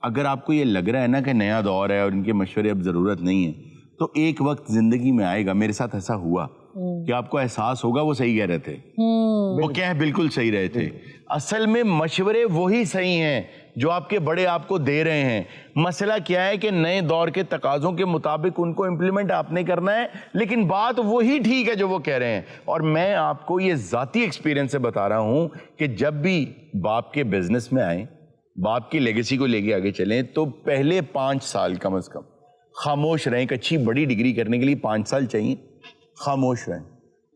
अगर आपको ये लग रहा है ना कि नया दौर है और इनके मशवरे अब जरूरत नहीं है, तो एक वक्त जिंदगी में आएगा, मेरे साथ ऐसा हुआ कि आपको एहसास होगा वो सही कह रहे थे, वो कह बिल्कुल सही रहे थे। असल में मशवरे वही सही हैं जो आपके बड़े आपको दे रहे हैं। मसला क्या है कि नए दौर के तकाजों के मुताबिक उनको इम्प्लीमेंट आपने करना है, लेकिन बात वही ठीक है जो वो कह रहे हैं। और मैं आपको ये ज़ाती एक्सपीरियंस से बता रहा हूँ कि जब भी बाप के बिजनेस में आए, बाप की लेगेसी को लेके आगे चलें, तो पहले 5 साल कम से कम खामोश रहें। एक अच्छी बड़ी डिग्री करने के लिए 5 साल चाहिए, खामोश रहें,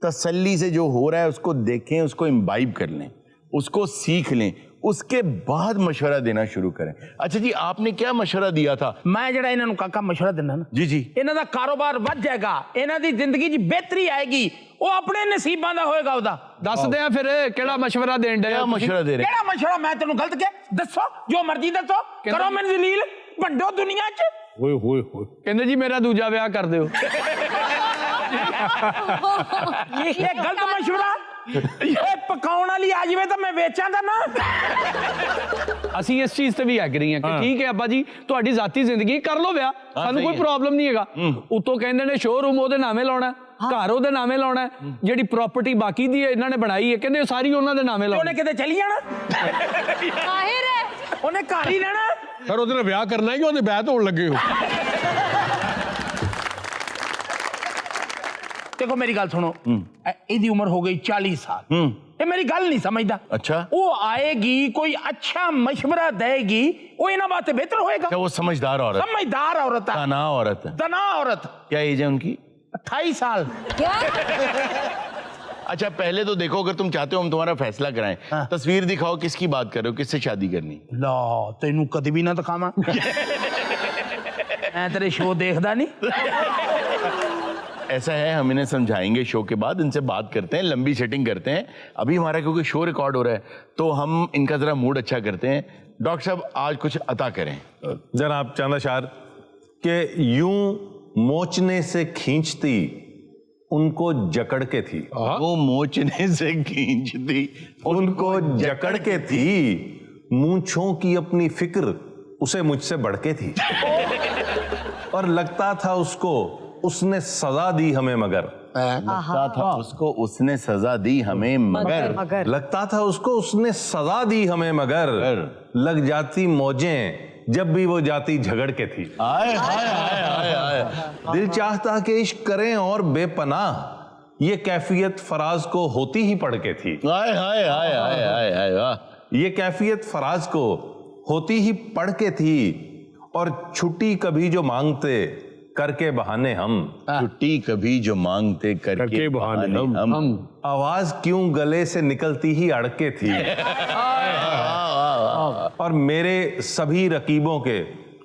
तसल्ली से जो हो रहा है उसको देखें, उसको इम्बाइब कर लें, उसको सीख लें, उसके बाद मशवरा देना शुरू करें। अच्छा जी, आपने क्या मशवरा दिया था? मैं जड़ा इन्हों काका मशवरा देना ना जी जी, इन्हों का कारोबार बढ़ जाएगा, इन्हों की जिंदगी च बेहतरी आएगी, वो अपने नसीबां दा होएगा ओदा। दस दे फिर केड़ा मशवरा देन डे? क्या मशवरा दे रहे हैं? केड़ा मशवरा? मैं तेनू गलत कह दसो, जो मर्जी दसो, करो मैनू जलील, भंडो दुनिया च। ओए होए होए, कहंदे जी मेरा दूजा ब्याह कर दियो। ये गलत मशवरा, ये पकाउण वाली आ जावे तो मैं बेचां दा ना। ਅਸੀਂ ਇਸ ਚੀਜ਼ ਤੇ ਵੀ ਐਗਰੀ ਹਾਂ ਕਿ ਠੀਕ ਹੈ ਅੱਬਾ ਜੀ ਤੁਹਾਡੀ ਜ਼ਾਤੀ ਜ਼ਿੰਦਗੀ ਕਰ ਲਓ ਵਿਆਹ, ਸਾਨੂੰ ਕੋਈ ਪ੍ਰੋਬਲਮ ਨਹੀਂ ਹੈਗਾ। ਉਤੋਂ ਕਹਿੰਦੇ ਨੇ ਸ਼ੋਰੂਮ ਉਹਦੇ ਨਾਮੇ ਲਾਉਣਾ, ਘਰ ਉਹਦੇ ਨਾਮੇ ਲਾਉਣਾ, ਜਿਹੜੀ ਪ੍ਰਾਪਰਟੀ ਬਾਕੀ ਦੀ ਇਹਨਾਂ ਨੇ ਬਣਾਈ ਹੈ ਕਹਿੰਦੇ ਸਾਰੀ ਉਹਨਾਂ ਦੇ ਨਾਮੇ ਲਾਉਣੀ। ਉਹਨੇ ਕਿਤੇ ਚਲੀ ਜਾਣਾ, जाहिर है ਉਹਨੇ ਘਰ ਹੀ ਰਹਿਣਾ। ਸਰ ਉਹਦੇ ਨਾਲ ਵਿਆਹ ਕਰਨਾ ਹੈ ਕਿ ਉਹਦੇ ਵਿਆਹ ਤੋਂ ਹੋਣ ਲੱਗੇ ਹੋ? देखो मेरी गल सुनो, ਇਹਦੀ उम्र हो गई 40 साल, ये मेरी गल नहीं समझदा। अच्छा, वो आएगी कोई अच्छा मशवरा देगी, वो इन्हां वास्ते बेहतर होएगा। क्या वो समझदार औरत, समझदार औरत है, दाना औरत है? दना औरत। क्या एज है उनकी? 28 साल। क्या? अच्छा, पहले तो देखो, अगर तुम चाहते हो हम तुम्हारा फैसला कराएं, तस्वीर दिखाओ, किसकी बात कर रहे हो, किससे शादी करनी? ला तेनू कदी भी ना दिखावा। मैं तेरे शो देखदा नहीं। ऐसा है, हम इन्हें समझाएंगे शो के बाद, इनसे बात करते हैं, लंबी सेटिंग करते हैं। अभी हमारा क्योंकि शो रिकॉर्ड हो रहा है तो हम इनका जरा मूड अच्छा करते हैं। डॉक्टर साहब आज कुछ अता करें। जनाब चांदाशार के यूं मोचने से खींचती उनको जकड़ के थी, वो मोचने से खींचती उनको जकड़ के थी, मूंछों की अपनी फिक्र उसे मुझसे बढ़ के थी, और लगता था उसको उसने सजा दी हमें मगर, लगता था उसको उसने सजा दी हमें मगर, लगता था उसको उसने सजा दी हमें मगर, लग जाती मौजें जब भी वो जाती झगड़ के थी। आए हाय हाय हाय हाय। दिल चाहता कि इश्क करें और बेपनाह, ये कैफियत फराज को होती ही पड़ के थी। हाय हाय हाय हाय हाय हाय वाह। ये कैफियत फराज को होती ही पड़ के थी, और छुट्टी कभी जो मांगते करके बहाने हम, छुट्टी कभी जो मांगते करके बहाने हम, आवाज क्यों गले से निकलती ही अड़के थी, और मेरे सभी रकीबों के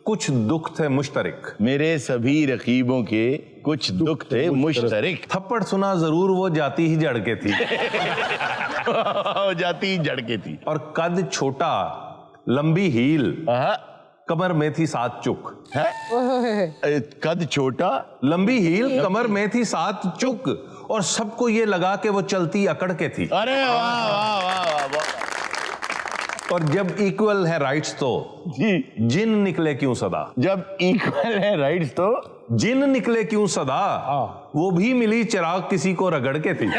कुछ दुख थे मुश्तरक, मेरे सभी रकीबों के कुछ दुख थे मुश्तरक। थप्पड़ सुना जरूर वो जाती ही जड़ के थी, जाती ही जड़ के थी, और कद छोटा लंबी हील कमर में थी 7 चुक। कद छोटा लंबी हील कमर में थी 7 चुक, और सबको ये लगा कि वो चलती अकड़ के थी। अरे वाह वाह वाह वाह। और जब इक्वल है राइट्स तो जिन निकले क्यों सदा, जब इक्वल है राइट्स तो जिन निकले क्यों सदा, वो भी मिली चिराग किसी को रगड़ के थी।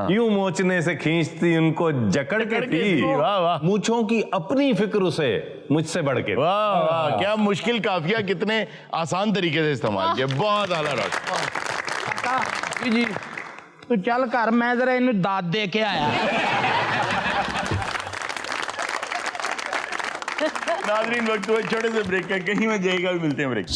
यूं मोचने से खींचती उनको जकड़ के थी, वाह वाह। मूंछों की अपनी फिक्र उसे मुझसे बढ़ के। वाह वाह, क्या मुश्किल काफिया कितने आसान तरीके से इस्तेमाल किया। बहुत आला डॉक्टर जी। तू चल घर, मैं जरा इन्हें दाद दे के आया। नाज़रीन, वक्त हुआ छोटे से ब्रेक का, कहीं में जाएगा, भी मिलते हैं ब्रेक।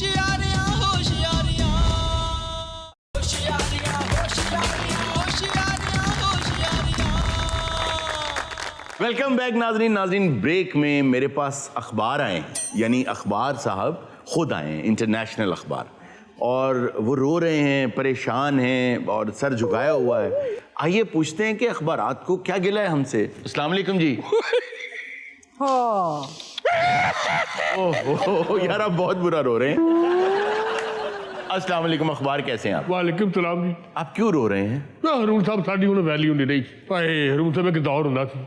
वेलकम बैक नाज़रीन। नाज़रीन, ब्रेक में मेरे पास अखबार आए, यानी अखबार साहब खुद आए हैं, इंटरनेशनल अखबार, और वो रो रहे हैं, परेशान हैं और सर झुकाया हुआ है। आइए पूछते हैं कि अखबारात को क्या गिला है हमसे। अस्सलाम वालेकुम जी। ओह यार, आप बहुत बुरा रो रहे हैं। अस्सलाम वालेकुम, अखबार कैसे हैं आप? वालेकुम सलाम जी। आप क्यों रो रहे हैं? हरून साहब साडी हुण वैल्यू नहीं रही। भाई हरून साहब एक दौर हुंदा सी,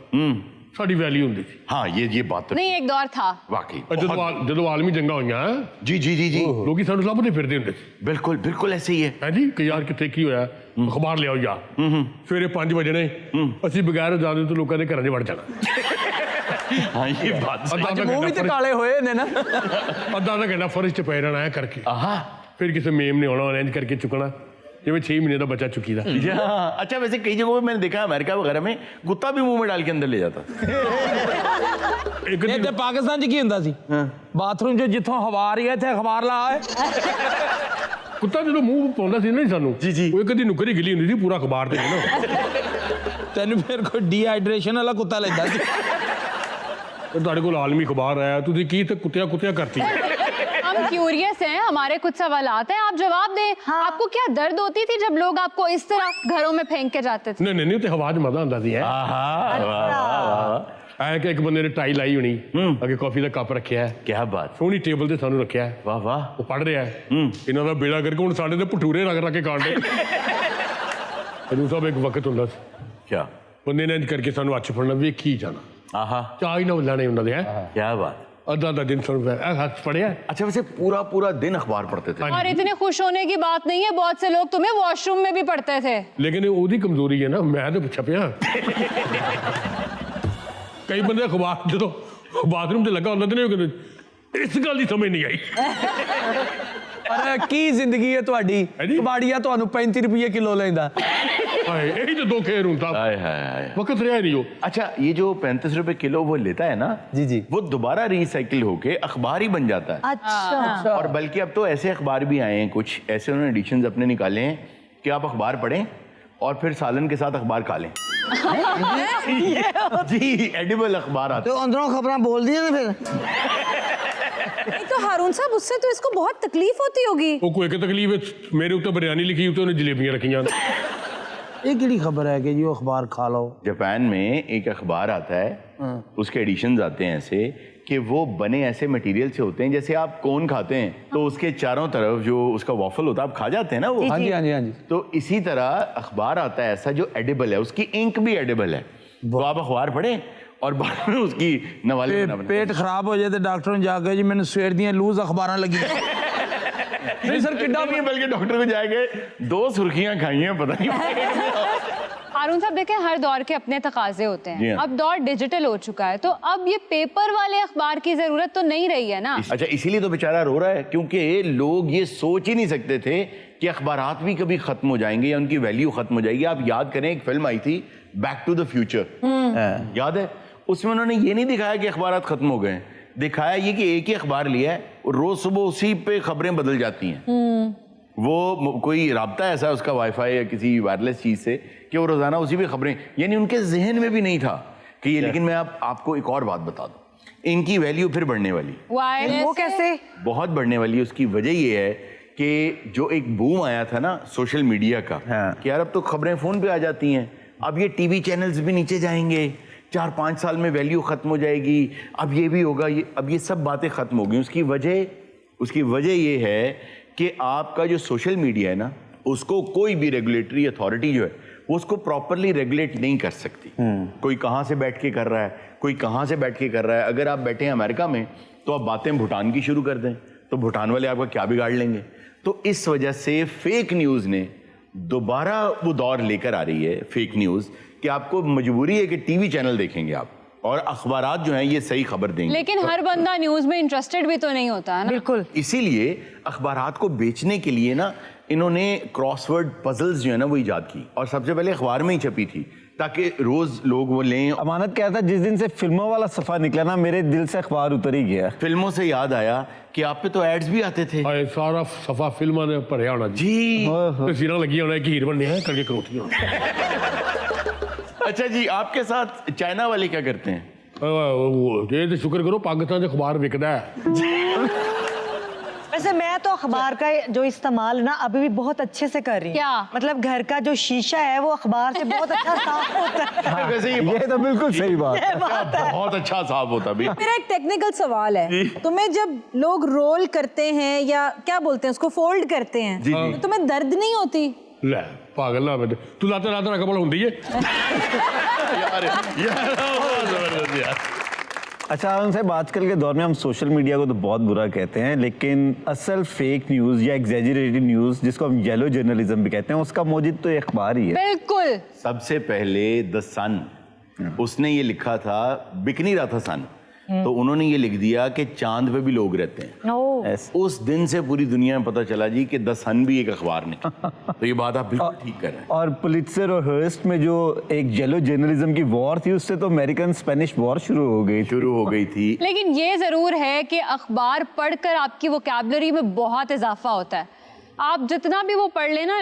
ਸਾਡੀ ਵੈਲਿਊ ਹੁੰਦੀ ਸੀ। हाँ ये बात तो नहीं एक दौर था वाकई ਜਦੋਂ ਆਲਮੀ ਜੰਗਾਂ ਹੋਈਆਂ जी जी जी जी ਲੋਕੀ ਸਾਨੂੰ ਲੱਭਦੇ ਫਿਰਦੇ ਹੁੰਦੇ ਸੀ बिल्कुल बिल्कुल ऐसे ही है ਹੈ ਜੀ ਕਿ ਯਾਰ ਕਿੱਥੇ ਕੀ ਹੋਇਆ ਅਖਬਾਰ ਲਿਆਓ ਯਾਰ ਸਵੇਰੇ 5 ਵਜੇ ਨੇ ਅਸੀਂ ਬਗੈਰ ਇਜਾਜ਼ਤ ਤੋਂ ਲੋਕਾਂ ਦੇ ਘਰਾਂ 'ਚ ਵੜ ਜਾਣਾ हाँ ये बात सही। ਅੱਧਾ ਮੂੰਹ ਵੀ ਤੇ ਕਾਲੇ ਹੋਏ ਨੇ ਨਾ ਅੱਧਾ ਘੰਟਾ ਫਰਸ਼ 'ਚ ਪੈ ਰਹਿਣਾ ਐ ਕਰਕੇ आहा ਫਿਰ ਕਿਸੇ ਮੇਮ ਨੇ ਆਉਣਾ ਅਰੇਂਜ ਕਰਕੇ ਚੁੱਕਣਾ ਜਿਵੇਂ 6 ਮਹੀਨੇ ਦਾ ਬੱਚਾ ਚੁੱਕੀ ਦਾ हाँ, अच्छा वैसे कई जगहों पे मैंने देखा अमेरिका वगैरह में कुत्ता भी मुंह में डाल के अंदर ले जाता। ਇੱਕ ਇੱਥੇ ਪਾਕਿਸਤਾਨ 'ਚ ਕੀ ਹੁੰਦਾ ਸੀ ਬਾਥਰੂਮ 'ਚ ਜਿੱਥੋਂ ਹਵਾ ਆ ਰਹੀ ਹੈ ਇੱਥੇ ਅਖਬਾਰ ਲਾ ਆਏ ਕੁੱਤਾ ਜਦੋਂ ਮੂੰਹ ਪਾਉਂਦਾ ਸੀ ਨਾ ਸਾਨੂੰ ਉਹ ਇੱਕ ਦੀ ਨੁਕਰੀ ਗਿੱਲੀ ਹੁੰਦੀ ਸੀ ਪੂਰਾ ਅਖਬਾਰ ਤੇ ਨਾ ਤੈਨੂੰ ਫਿਰ ਕੋਈ ਡੀਹਾਈਡਰੇਸ਼ਨ ਵਾਲਾ ਕੁੱਤਾ ਲੈਂਦਾ ਸੀ ਫਿਰ ਤੁਹਾਡੇ ਕੋਲ ਆਲਮੀ ਅਖਬਾਰ ਆਇਆ ਤੁਸੀਂ ਕੀ ਤੇ ਕੁੱਤਿਆਂ ਕਰਤੀ हम क्यूरियस हैं, हमारे कुछ सवालात हैं, आप जवाब दें। आपको क्या दर्द होती थी जब लोग आपको इस तरह घरों में फेंक के जाते थे? ਨਹੀਂ ਤੇ ਹਵਾ 'ਚ ਮਜ਼ਾ ਆਉਂਦਾ ਸੀ ਹੈ ਐ ਕਿ ਇੱਕ ਬੰਦੇ ਨੇ ਟਾਈ ਲਾਈ ਹੋਣੀ ਅੱਗੇ ਕਾਫੀ ਦਾ ਕੱਪ ਰੱਖਿਆ ਹੈ क्या बात, ਸੋਹਣੀ ਟੇਬਲ ਤੇ ਸਾਨੂੰ ਰੱਖਿਆ ਹੈ वाह वाह। ਉਹ ਪੜ ਰਿਹਾ ਹੈ ਇਹਨਾਂ ਦਾ ਬੇੜਾ ਕਰਕੇ ਹੁਣ ਸਾਡੇ ਤੇ ਭਟੂਰੇ ਰੱਖ ਕੇ ਕਾਂਡੇ ਇਹਨੂੰ ਸਭ ਇੱਕ ਵਕਤ ਹੁੰਦਾ ਸੀ क्या ਬੰਦੇ ਨੇ ਇੰਜ ਕਰਕੇ ਸਾਨੂੰ ਅੱਛ ਫੜਨਾ ਵੇਖੀ ਜਾਣਾ आहा ਚਾਹ ਹੀ ਨਾ ਲੈਣੇ ਉਹਨਾਂ ਦੇ ਹੈ क्या बात। ਅੱਧਾ ਦਿਨ ਸਾਨੂੰ ਹੱਥ ਪੜਿਆ अच्छा वैसे पूरा दिन अखबार पढ़ते थे। और इतने खुश होने की बात नहीं है, बहुत से लोग तुम्हें वॉशरूम में भी पढ़ते थे। ਲੇਕਿਨ ਉਹਦੀ ਕਮਜ਼ੋਰੀ ਹੈ ਨਾ ਮੈਂ ਤਾਂ ਛਪਿਆ ਕਈ ਬੰਦੇ ਅਖਬਾਰ ਜਦੋਂ ਬਾਥਰੂਮ 'ਚ ਲੱਗਾ ਹੁੰਦਾ ਤੇ ਨਹੀਂ ਕਹਿੰਦੇ ਇਸ ਗੱਲ ਦੀ ਸਮਝ ਨਹੀਂ ਆਈ ਅਰੇ ਕੀ ਜ਼ਿੰਦਗੀ ਹੈ ਤੁਹਾਡੀ ਹਾਂਜੀ। ਕਬਾੜੀਆ ਤੁਹਾਨੂੰ 35 ਰੁਪਏ ਕਿਲੋ ਲੈਂਦਾ ਹਾਏ ਇਹੀ ਤਾਂ ਦੁੱਖ ਹੈ ਹੁਣ ਤਾਂ हाय हाय हाय। ਵਕਤ ਰਿਹਾ ਨਹੀਂ ਉਹ अच्छा ये जो 35 रुपए किलो वो लेता है ना जी जी वो दोबारा रिसाइकिल होके अखबार ही बन जाता है। अच्छा और बल्कि अब तो ऐसे अखबार भी आए हैं, कुछ ऐसे उन्होंने एडिशंस अपने निकाले हैं कि आप अखबार पढ़ें और फिर सालन के साथ अखबार खा लें। जी एडिबल अखबार आते तो अंदरों खबरें बोल दी ना फिर नहीं तो हारून साहब, उससे तो इसको बहुत तकलीफ होती होगी। ਉਹ ਕੋਈ ਤਕਲੀਫ ਹੈ ਮੇਰੇ ਉੱਤੇ ਬਿਰਿਆਨੀ ਲਿਖੀ ਉੱਤੇ ਉਹਨੇ ਜਲੇਬੀਆਂ ਰੱਖੀਆਂ ਇਹ ਕਿਹੜੀ ਖਬਰ ਹੈ ਕਿ ਜੀ ਉਹ ਅਖਬਾਰ ਖਾ ਲਓ जापान में एक अखबार आता है, उसके एडिशंस आते हैं ऐसे कि वो बने ऐसे मटेरियल से होते हैं जैसे आप कोन खाते हैं तो उसके चारों तरफ जो उसका वॉफल होता है आप खा जाते हैं ना वो। हाँ जी हाँ जी हाँ जी तो इसी तरह अखबार आता है ऐसा जो एडिबल है, उसकी इंक भी एडिबल है, तो आप अखबार पढ़ें और बाद में उसकी नवाले बना बना। पेट खराब हो जाए तो डॉक्टर ने जाके जी मैंने सवेर ਦੀਆਂ ਲੂਜ਼ ਅਖਬਾਰਾਂ ਲੱਗੀ नहीं सर कितना भी बल्कि डॉक्टर को जाके 2 सुर्खियां खाई हैं पता नहीं। हारून साहब देखें, हर दौर के अपने तकाजे होते जी हैं। हाँ। अब दौर डिजिटल हो चुका है, तो अब ये पेपर वाले अखबार की जरूरत तो नहीं रही है ना। अच्छा इसीलिए तो बेचारा रो रहा है क्योंकि लोग ये सोच ही नहीं सकते थे कि अखबारात भी कभी खत्म हो जाएंगे या उनकी वैल्यू खत्म हो जाएगी। आप याद करें एक फिल्म आई थी बैक टू द फ्यूचर, याद है? उसमें उन्होंने ये नहीं दिखाया कि अखबारात खत्म हो गए, दिखाया ये कि एक ही अखबार लिया है और रोज सुबह उसी पे खबरें बदल जाती हैं। वो कोई राब्ता ऐसा है उसका वाईफाई या किसी वायरलेस चीज से कि वो रोजाना उसी पे खबरें, यानी उनके जहन में भी नहीं था कि ये। लेकिन मैं आपको एक और बात बता दूं, इनकी वैल्यू फिर बढ़ने वाली, वो कैसे? बहुत बढ़ने वाली है। उसकी वजह ये है कि जो एक बूम आया था ना सोशल मीडिया का, कि यार अब तो खबरें फोन पे आ जाती हैं, अब ये टीवी चैनल्स भी नीचे जाएंगे, 4-5 साल में वैल्यू खत्म हो जाएगी, अब ये भी होगा, अब ये सब बातें खत्म हो गई। उसकी वजह ये है कि आपका जो सोशल मीडिया है ना, उसको कोई भी रेगुलेटरी अथॉरिटी जो है वो उसको प्रॉपरली रेगुलेट नहीं कर सकती। कोई कहाँ से बैठ के कर रहा है, कोई कहाँ से बैठ के कर रहा है। अगर आप बैठे हैं अमेरिका में तो आप बातें भूटान की शुरू कर दें तो भूटान वाले आपका क्या बिगाड़ लेंगे। तो इस वजह से फेक न्यूज़ ने दोबारा वो दौर लेकर आ रही है, फेक न्यूज़, कि आपको मजबूरी है कि टीवी चैनल देखेंगे आप और अखबारात जो हैं ये सही खबर देंगे। लेकिन हर बंदा न्यूज में इंटरेस्टेड भी तो नहीं होता है ना। बिल्कुल। इसीलिए अखबारात को बेचने के लिए ना इन्होंने क्रॉसवर्ड पजल्स जो है ना वो इजाद की और सबसे पहले अखबार में ही छपी थी ताकि रोज लोग वो लें। अमानत कहता जिस दिन से फिल्मों वाला सफा निकला ना मेरे दिल से अखबार उतर ही गया। फिल्मों से याद आया कि आप पे तो एड्स भी आते थे। ਹਾਏ ਸਾਰਾ ਸਫਾ ਫਿਲਮਾਂ ਨੇ ਭਰਿਆ ਹੋਣਾ जी ਤਸਵੀਰਾਂ ਲੱਗੀਆਂ ਹੋਣਾ ਕਿ ਹੀਰ ਬਣਨੇ ਹੈ ਕਰਕੇ ਕਰੋਟੀਆਂ अच्छा जी, आपके साथ चाइना वाले क्या करते हैं? ਇਹ ਤੇ ਸ਼ੁਕਰ ਕਰੋ ਪਾਕਿਸਤਾਨ 'ਚ ਅਖਬਾਰ ਵਿਕਦਾ ਹੈ। वैसे मैं तो अखबार का जो इस्तेमाल ना अभी भी बहुत अच्छे से कर रही हूँ। क्या? मतलब घर का जो शीशा है वो अखबार से बहुत अच्छा साफ होता है। वैसे ये तो बिल्कुल सही बात है। बहुत अच्छा साफ होता भी। मेरा एक टेक्निकल सवाल है, तुम्हें जब लोग रोल करते हैं या क्या बोलते हैं उसको फोल्ड करते हैं, तो तुम्हें दर्द नहीं होती? ਲੈ ਪਾਗਲ ਨਾ ਬੰਦੇ ਤੂੰ ਲਾਤਾ ਰਕਬਲ ਹੁੰਦੀ ਏ यार बहुत जबरदस्त। अच्छा आनंद साहब, आजकल के दौर में हम सोशल मीडिया को तो बहुत बुरा कहते हैं, लेकिन असल फेक न्यूज़ या एग्जैजरेटेड न्यूज़ जिसको हम येलो जर्नलिज्म भी कहते हैं, उसका मौजिद तो एक अखबार ही है। बिल्कुल। सबसे पहले द सन, उसने ये लिखा था, बिक नहीं रहा था सन, तो उन्होंने ये लिख दिया कि चांद पे भी लोग रहते हैं। उस दिन से पूरी दुनिया में पता चला जी कि द सन भी एक अखबार ने। तो ये बात आप बिल्कुल ठीक कर रहे हैं। और पुलित्जर और हर्स्ट में जो एक येलो जर्नलिज्म की वॉर थी, उससे तो अमेरिकन स्पेनिश वॉर शुरू हो गई थी। लेकिन ये जरूर है कि अखबार पढ़कर आपकी वोकैबुलरी में बहुत इजाफा होता है। आप जितना भी वो पढ़ लें ना,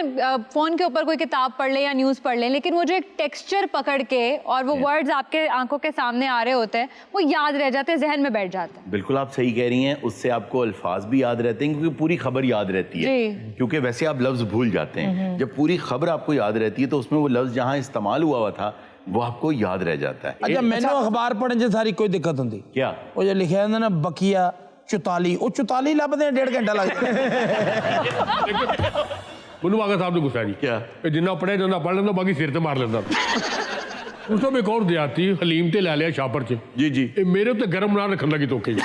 फोन के ऊपर कोई किताब पढ़ लें या न्यूज़ पढ़ लें, लेकिन वो जो एक टेक्सचर पकड़ के और वो वर्ड्स आपके आंखों के सामने आ रहे होते हैं, वो याद रह जाते हैं, जहन में बैठ जाते हैं। बिल्कुल आप सही कह रही हैं, उससे आपको अल्फाज भी याद रहते हैं क्योंकि पूरी खबर याद रहती है। क्योंकि वैसे आप लफ्ज भूल जाते हैं, जब पूरी खबर आपको याद रहती है तो उसमें वो लफ्ज जहाँ इस्तेमाल हुआ था वो आपको याद रह जाता है। अच्छा, मैंने अखबार पढ़ने से सारी कोई दिक्कत होती क्या? वो जो लिखा है ना बकिया 44, वो 44 लभदे 1.5 घंटा लगता ਮੈਨੂੰ ਆਗਾ ਸਾਹਿਬ ਨੂੰ ਗੁੱਸਾ ਜੀ क्या? ਜਿੰਨਾ ਪੜਿਆ ਜਾਂਦਾ ਪੜ ਲੈਂਦਾ, ਬਾਕੀ ਸਿਰ ਤੇ ਮਾਰ ਲੈਂਦਾ। ਉਸ ਤੋਂ ਇੱਕ ਹੋਰ ਦਿਆਤੀ ਹਲੀਮ ਤੇ ਲੈ ਲਿਆ ਛਾਪਰ ਚ। जी जी। ਇਹ ਮੇਰੇ ਉੱਤੇ ਗਰਮ ਨਾਨ ਰੱਖਣ ਲੱਗੀ ਤੋਕੇ ਜੀ।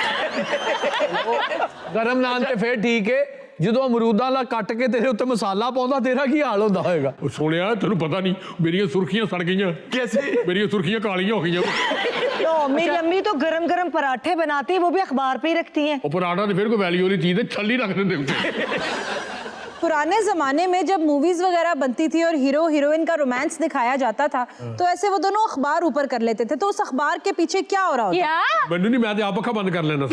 ਗਰਮ ਨਾਨ ਤੇ ਫੇਰ ਠੀਕ ਹੈ, ਜਦੋਂ ਅਮਰੂਦਾਂ ਦਾ ਕੱਟ ਕੇ ਤੇਰੇ ਉੱਤੇ ਮਸਾਲਾ ਪਾਉਂਦਾ, ਤੇਰਾ ਕੀ ਹਾਲ ਹੁੰਦਾ ਹੋਏਗਾ? ਉਹ ਸੁਣਿਆ ਤੈਨੂੰ ਪਤਾ ਨਹੀਂ, ਮੇਰੀਆਂ ਸੁਰਖੀਆਂ ਸੜ ਗਈਆਂ। कैसे? मेरी सुर्खियां कालियां हो गई। तो मेरी अम्मी तो गरम गरम पराठे बनाती है, वो भी अखबार पे ही रखती हैं। और पराठा तो फिर कोई वैल्यू वाली चीज है, छल्ली रख देते उसे। पुराने जमाने में जब मूवीज वगैरह बनती थी और हीरो हीरोइन का रोमांस दिखाया जाता था, तो ऐसे वो दोनों अखबार ऊपर कर लेते थे, तो उस अखबार के पीछे क्या हो रहा होता? मैंने नहीं, मैं आप अखा बंद कर लेना।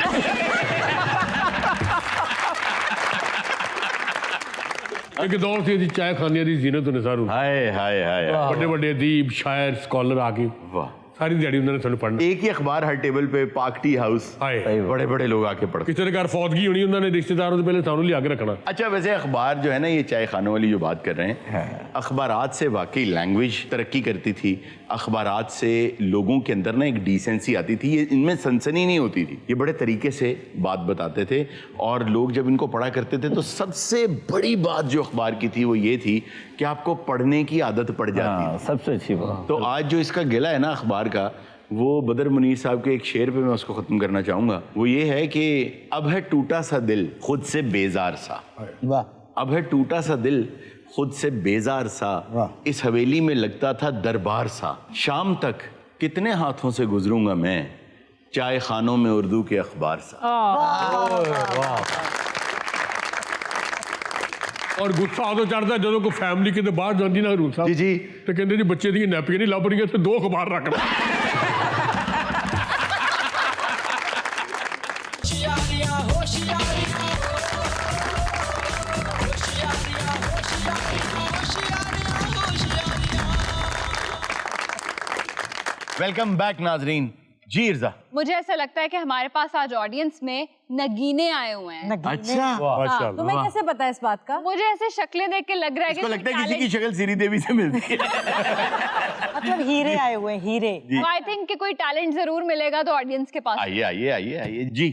एक दौर थी चाय खाने की जीनत निसार, हाय हाय हाय, बड़े बड़े अदीब शायर स्कॉलर आके वाह, सारी दिहाड़ी उन्होंने सानू पढ़ना। एक ही अखबार हर टेबल पे, पाक टी हाउस, बड़े बड़े लोग आके पढ़ते। किसी ने घर फौतगी होनी, उन्होंने रिश्तेदारों से पहले सानू लिया के रखना। अच्छा, वैसे अखबार जो है ना, ये चाय खानों वाली जो बात कर रहे हैं, अखबारात से वाकई लैंग्वेज तरक्की करती थी। अखबारात से लोगों के अंदर ना एक डिसेंसी आती थी, ये इनमें सनसनी नहीं होती थी, ये बड़े तरीके से बात बताते थे और लोग जब इनको पढ़ा करते थे तो सबसे बड़ी बात जो अखबार की थी वो ये थी कि आपको पढ़ने की आदत पड़ जाती थी। सबसे अच्छी बात। तो आज जो इसका गिला है ना अखबार का, वो बदर मुनीर साहब के एक शेर पे मैं उसको ख़त्म करना चाहूँगा। वो ये है कि अब है टूटा सा दिल खुद से बेजार सा, अब है टूटा सा दिल खुद से बेजार सा, इस हवेली में लगता था दरबार सा, शाम तक कितने हाथों से गुजरूंगा मैं, चाय खानों में उर्दू के अखबार सा। और गुस्सा उदों चढ़ता जो कोई फैमिली किते बाहर जाती ना हजूर साहब जी जी, तो कहते जी बच्चे दी नैपकिन नहीं लभ रही, तो 2 अखबार रख लो। वेलकम बैक नाजरीन। जी इर्जा, मुझे ऐसा लगता है कि हमारे पास आज ऑडियंस में नगीने आए हुए हैं। अच्छा, तुम्हें कैसे पता है इस बात का? मुझे ऐसे शक्लें देख के लग रहा है इसको लगता है किसी की शक्ल श्री देवी से मिलती है। मतलब हीरे आए हुए हैं, हीरे। आई थिंक कि कोई टैलेंट जरूर मिलेगा तो ऑडियंस के पास। आइए आइए आइए आइए जी।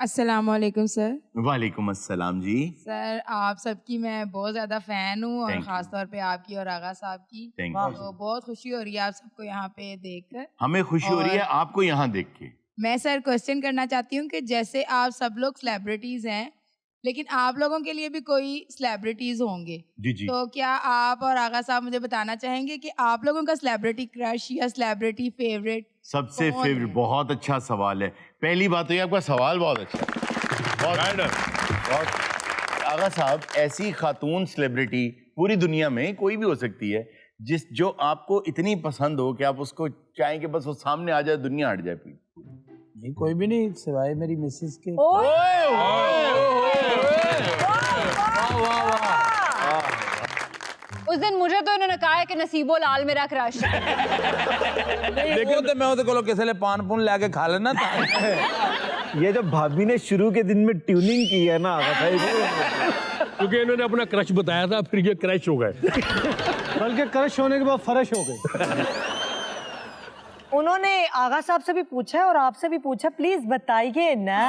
अस्सलाम वालेकुम सर। वालेकुम अस्सलाम जी। सर आप सबकी मैं बहुत ज़्यादा फ़ैन हूँ और ख़ास तौर पे आपकी और आगा साहब की। तो बहुत खुशी हो रही है आप सबको यहाँ पे देखकर। हमें खुशी हो रही है आपको यहाँ देख के। मैं सर क्वेश्चन करना चाहती हूँ कि जैसे आप सब लोग सेलिब्रिटीज़ हैं, लेकिन आप लोगों के लिए भी कोई सेलिब्रिटीज़ होंगे। जी जी। तो क्या आप और आगा साहब मुझे बताना चाहेंगे कि आप लोगों का सेलिब्रिटी क्रश या सेलिब्रिटी फेवरेट सबसे फेवरेट? बहुत अच्छा सवाल है। पहली बात तो ये आपका सवाल बहुत अच्छा, बहुत। आगा साहब, ऐसी खातून सेलिब्रिटी पूरी दुनिया में कोई भी हो सकती है जो आपको इतनी पसंद हो कि आप उसको चाहें कि बस वो सामने आ जाए, दुनिया हट जाए। नहीं, कोई भी नहीं सिवाय मेरी मिसेस के। उस दिन मुझे तो इन्होंने कहा है कि नसीबो लाल मेरा क्रश है। लेकिन तो मैं ਉਹਦੇ ਕੋਲੋਂ ਕਿਸੇ ਲਈ पान पून लेके खा लेना था। ये जो भाभी ने शुरू के दिन में ट्यूनिंग की है ना, क्योंकि इन्होंने अपना क्रश बताया था, फिर ये क्रश हो गए। बल्कि क्रश होने के बाद फरश हो गए। उन्होंने आगा साहब से भी पूछा है और आपसे भी पूछा, प्लीज बताइए ना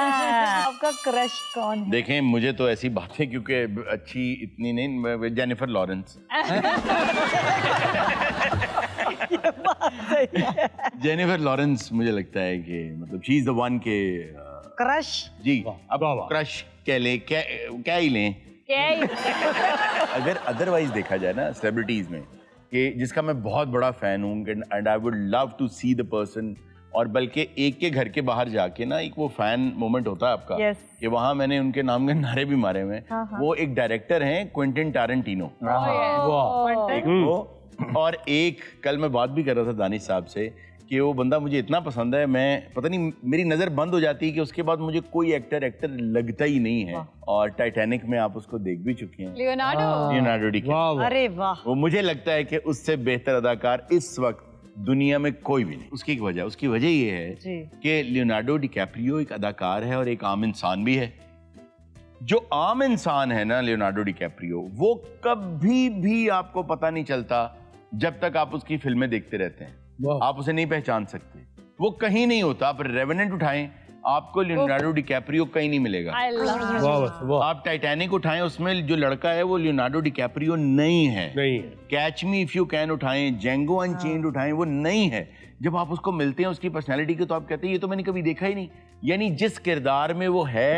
आपका क्रश कौन है? देखें, मुझे तो ऐसी बातें क्योंकि अच्छी इतनी नहीं, जेनिफर लॉरेंस। जेनिफर लॉरेंस मुझे लगता है कि मतलब शी इज द वन के क्रश जी अब क्रश कह लें क्या ही लें अगर अदरवाइज देखा जाए ना सेलिब्रिटीज में कि जिसका मैं बहुत बड़ा फैन हूँ and I would love to see the person, और बल्कि एक के घर के बाहर जाके ना एक वो फैन मोमेंट होता है आपका Yes. कि वहां मैंने उनके नाम के नारे भी मारे हुए हैं। वो एक डायरेक्टर हैं क्विंटन टारंटिनो, एक वो, और एक कल मैं बात भी कर रहा था दानिश साहब से कि वो बंदा मुझे इतना पसंद है, मैं पता नहीं मेरी नज़र बंद हो जाती है कि उसके बाद मुझे कोई एक्टर लगता ही नहीं है। और टाइटैनिक में आप उसको देख भी चुके हैं, लियोनार्डो डिकैप्रियो। अरे वाह, वो मुझे लगता है कि उससे बेहतर अदाकार इस वक्त दुनिया में कोई भी नहीं। उसकी एक वजह ये है कि लियोनार्डो डिकैप्रियो एक अदाकार है और एक आम इंसान भी है। जो आम इंसान है ना लियोनार्डो डिकैप्रियो, वो कभी भी आपको पता नहीं चलता जब तक आप उसकी फिल्में देखते रहते हैं, आप उसे नहीं पहचान सकते। वो कहीं नहीं होता। आप रेवेनेंट उठाएं, आपको लियोनार्डो डिकैप्रियो कहीं नहीं मिलेगा। आप टाइटैनिक उठाएं, उसमें जो लड़का है वो लियोनार्डो डिकैप्रियो नहीं है। Catch me if you can उठाएं, जेंगो अनचेन्ड उठाएं, वो नहीं है। जब आप उसको मिलते हैं उसकी पर्सनैलिटी के, तो आप कहते हैं ये तो मैंने कभी देखा ही नहीं। यानी जिस किरदार में वो है,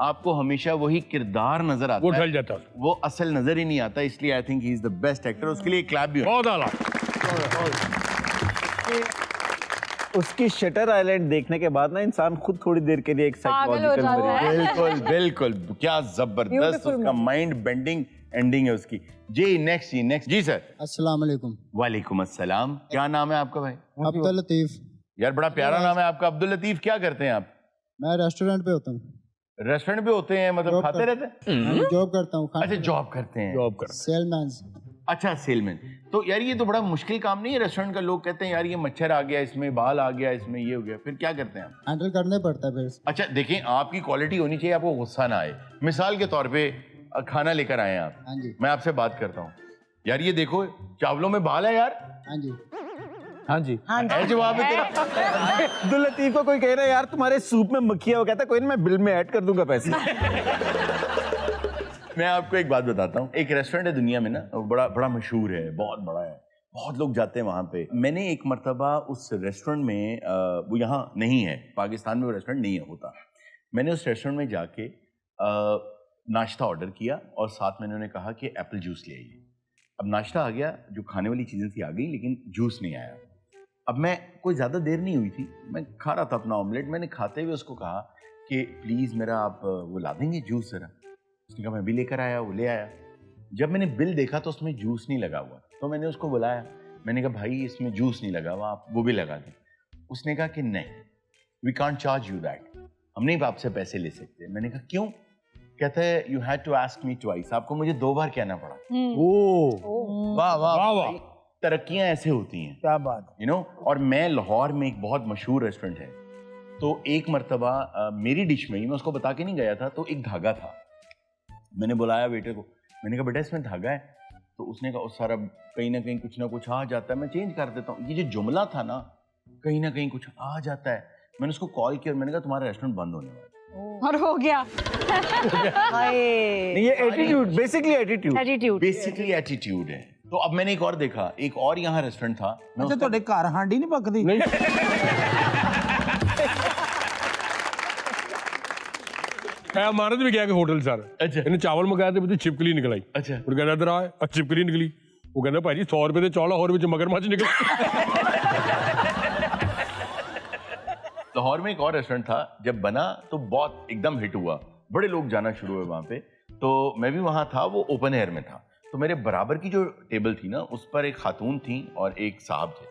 आपको हमेशा वही किरदार नजर आता है, वो ढल जाता है, वो असल नजर ही नहीं आता। इसलिए I think he is the best actor. उसके लिए क्लैप भी बहुत आला। उसकी शटर आइलैंड देखने के बाद ना इंसान खुद थोड़ी देर के लिए एक बिल्कुल बिल्कुल, क्या जबरदस्त उसका माइंड बेंडिंग एंडिंग है उसकी। जी नेक्स्ट जी सर। अस्सलाम वालेकुम। वालेकुम अस्सलाम। क्या नाम है आपका भाई? अब्दुल लतीफ। यार बड़ा प्यारा नाम है आपका, अब्दुल लतीफ। क्या करते हैं आप? मैं रेस्टोरेंट पे होता हूँ। रेस्टोरेंट पे होते हैं मतलब खाते रहते हैं? जॉब करता हूँ। अच्छा जॉब करते हैं, सेलमैन। अच्छा सेलमैन। तो यार ये तो बड़ा मुश्किल काम नहीं है रेस्टोरेंट का? लोग कहते हैं यार ये मच्छर आ गया इसमें, बाल आ गया इसमें, ये हो गया, फिर क्या करते हैं आप? हैंडल करने पड़ता है फिर। अच्छा देखें, आपकी क्वालिटी होनी चाहिए, आपको गुस्सा ना आए। मिसाल के तौर पे खाना लेकर आए आप, हाँ जी, मैं आपसे बात करता हूँ, यार ये देखो चावलों में बाल है यार। हाँ जी हाँ जी जवाब है अब्दुल लतीफ को कोई कह रहा है यार तुम्हारे सूप में मक्खियां, वो कहता है कोई नहीं, मैं बिल में ऐड कर दूंगा पैसे। मैं आपको एक बात बताता हूँ। एक रेस्टोरेंट है दुनिया में ना, बड़ा मशहूर है, बहुत बड़ा है, बहुत लोग जाते हैं वहाँ पे। मैंने एक मर्तबा उस रेस्टोरेंट में, वो यहाँ नहीं है, पाकिस्तान में वो रेस्टोरेंट नहीं है होता। मैंने उस रेस्टोरेंट में जाके नाश्ता ऑर्डर किया और साथ में उन्होंने कहा कि एप्पल जूस ले आइए। अब नाश्ता आ गया, जो खाने वाली चीज़ें थी आ गई, लेकिन जूस नहीं आया। अब मैं कोई ज़्यादा देर नहीं हुई थी, मैं खा रहा था अपना ऑमलेट। मैंने खाते हुए उसको कहा कि प्लीज़ मेरा आप वो ला देंगे जूस ज़रा। उसने कहा मैं भी लेकर आया, वो ले आया। जब मैंने बिल देखा तो उसमें जूस नहीं लगा हुआ, तो मैंने उसको बुलाया, मैंने कहा भाई इसमें जूस नहीं लगा हुआ, आप वो भी लगा दें। उसने कहा कि नहीं, we can't charge you that, हम नहीं आपसे पैसे ले सकते। मैंने कहा क्यों? कहता है you had to ask me twice, आपको मुझे 2 बार कहना पड़ा। वाह वाह वाह, तरक्कियां ऐसे होती हैं, क्या बात, यू नो। और मैं लाहौर में एक बहुत मशहूर रेस्टोरेंट है, तो एक मर्तबा मेरी डिश में ही, मैं उसको बता के नहीं गया था, तो एक धागा था। मैंने बुलाया वेटर को, मैंने कहा बेटा इसमें धागा है, तो उसने कहा सारा कहीं ना कहीं कुछ ना कुछ आ जाता है, मैं चेंज कर देता हूँ। ये जो जुमला था ना कहीं कुछ आ जाता है, मैंने उसको कॉल किया और मैंने कहा तुम्हारा रेस्टोरेंट बंद होने वाला है। और हो गया। ये एटीट्यूड, बेसिकली एटीट्यूड है। तो अब मैंने एक और देखा, एक और यहाँ रेस्टोरेंट था। अच्छा ਤੁਹਾਡੇ ਘਰ ਹਾਂਡੀ नहीं पकदी? मैं मारत भी गया कि होटल सर। अच्छा इन्हें चावल मंगाया तो छिपकली निकल आई। अच्छा और कहना इधर आ, छिपकली निकली। वो कहना भाई 100 रुपए के चौल और मगरमच्छ निकल। लाहौर में एक और रेस्टोरेंट था, जब बना तो बहुत एकदम हिट हुआ, बड़े लोग जाना शुरू हुए वहाँ पे। तो मैं भी वहाँ था, वो ओपन एयर में था। तो मेरे बराबर की जो टेबल थी ना, उस पर एक खातून थी और एक साहब थे।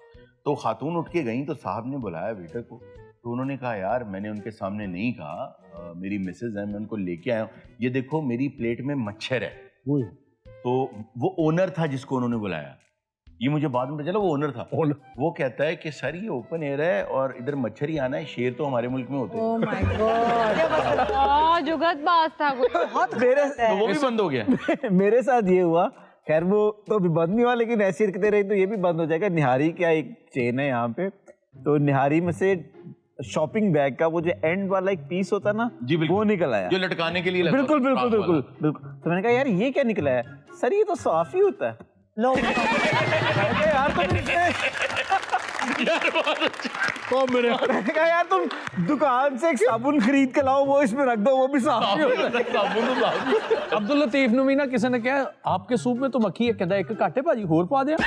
तो खातून उठ के गई तो साहब ने बुलाया वेटर को, तो उन्होंने कहा यार मैंने उनके सामने नहीं कहा, मेरी मिसेज है, मैं उनको लेके आया हूँ, ये देखो मेरी प्लेट में मच्छर है। तो वो ओनर था जिसको उन्होंने बुलाया, ये मुझे बाद में पता चला वो ओनर था। वो कहता है कि सर ये ओपन एयर है और इधर मच्छर ही आना है, शेर तो हमारे मुल्क में होते हैं। ओह माय गॉड, जुगत बात था कुछ। तो वो भी बंद हो गया। मेरे साथ ये हुआ, खैर वो तो अभी बंद नहीं हुआ, लेकिन ऐसी हरकतें रही तो ये भी बंद हो जाएगा। निहारी क्या एक चेन है यहाँ पे, तो निहारी में से शॉपिंग बैग का वो जो एंड वाला एक पीस होता ना जी, वो निकल आया, जो लटकाने के लिए बिल्कुल। तो मैंने कहा यार ये क्या निकला है? सर ये तो साफ ही होता है। लो यार तुम मेरे मैंने कहा यार तुम दुकान से एक साबुन खरीद के लाओ, वो इसमें रख दो, वो भी साफ नहीं होता। ਅਬਦੁਲ ਲਤੀਫ ਨੂੰ ਵੀ ਨਾ ਕਿਸੇ ਨੇ ਕਿਹਾ ਆਪਕੇ ਸੂਪ में तो मक्खी है, ਕਹਿੰਦਾ ਇੱਕ ਘਾਟੇ ਭਾਜੀ ਹੋਰ ਪਾ ਦਿਆਂ।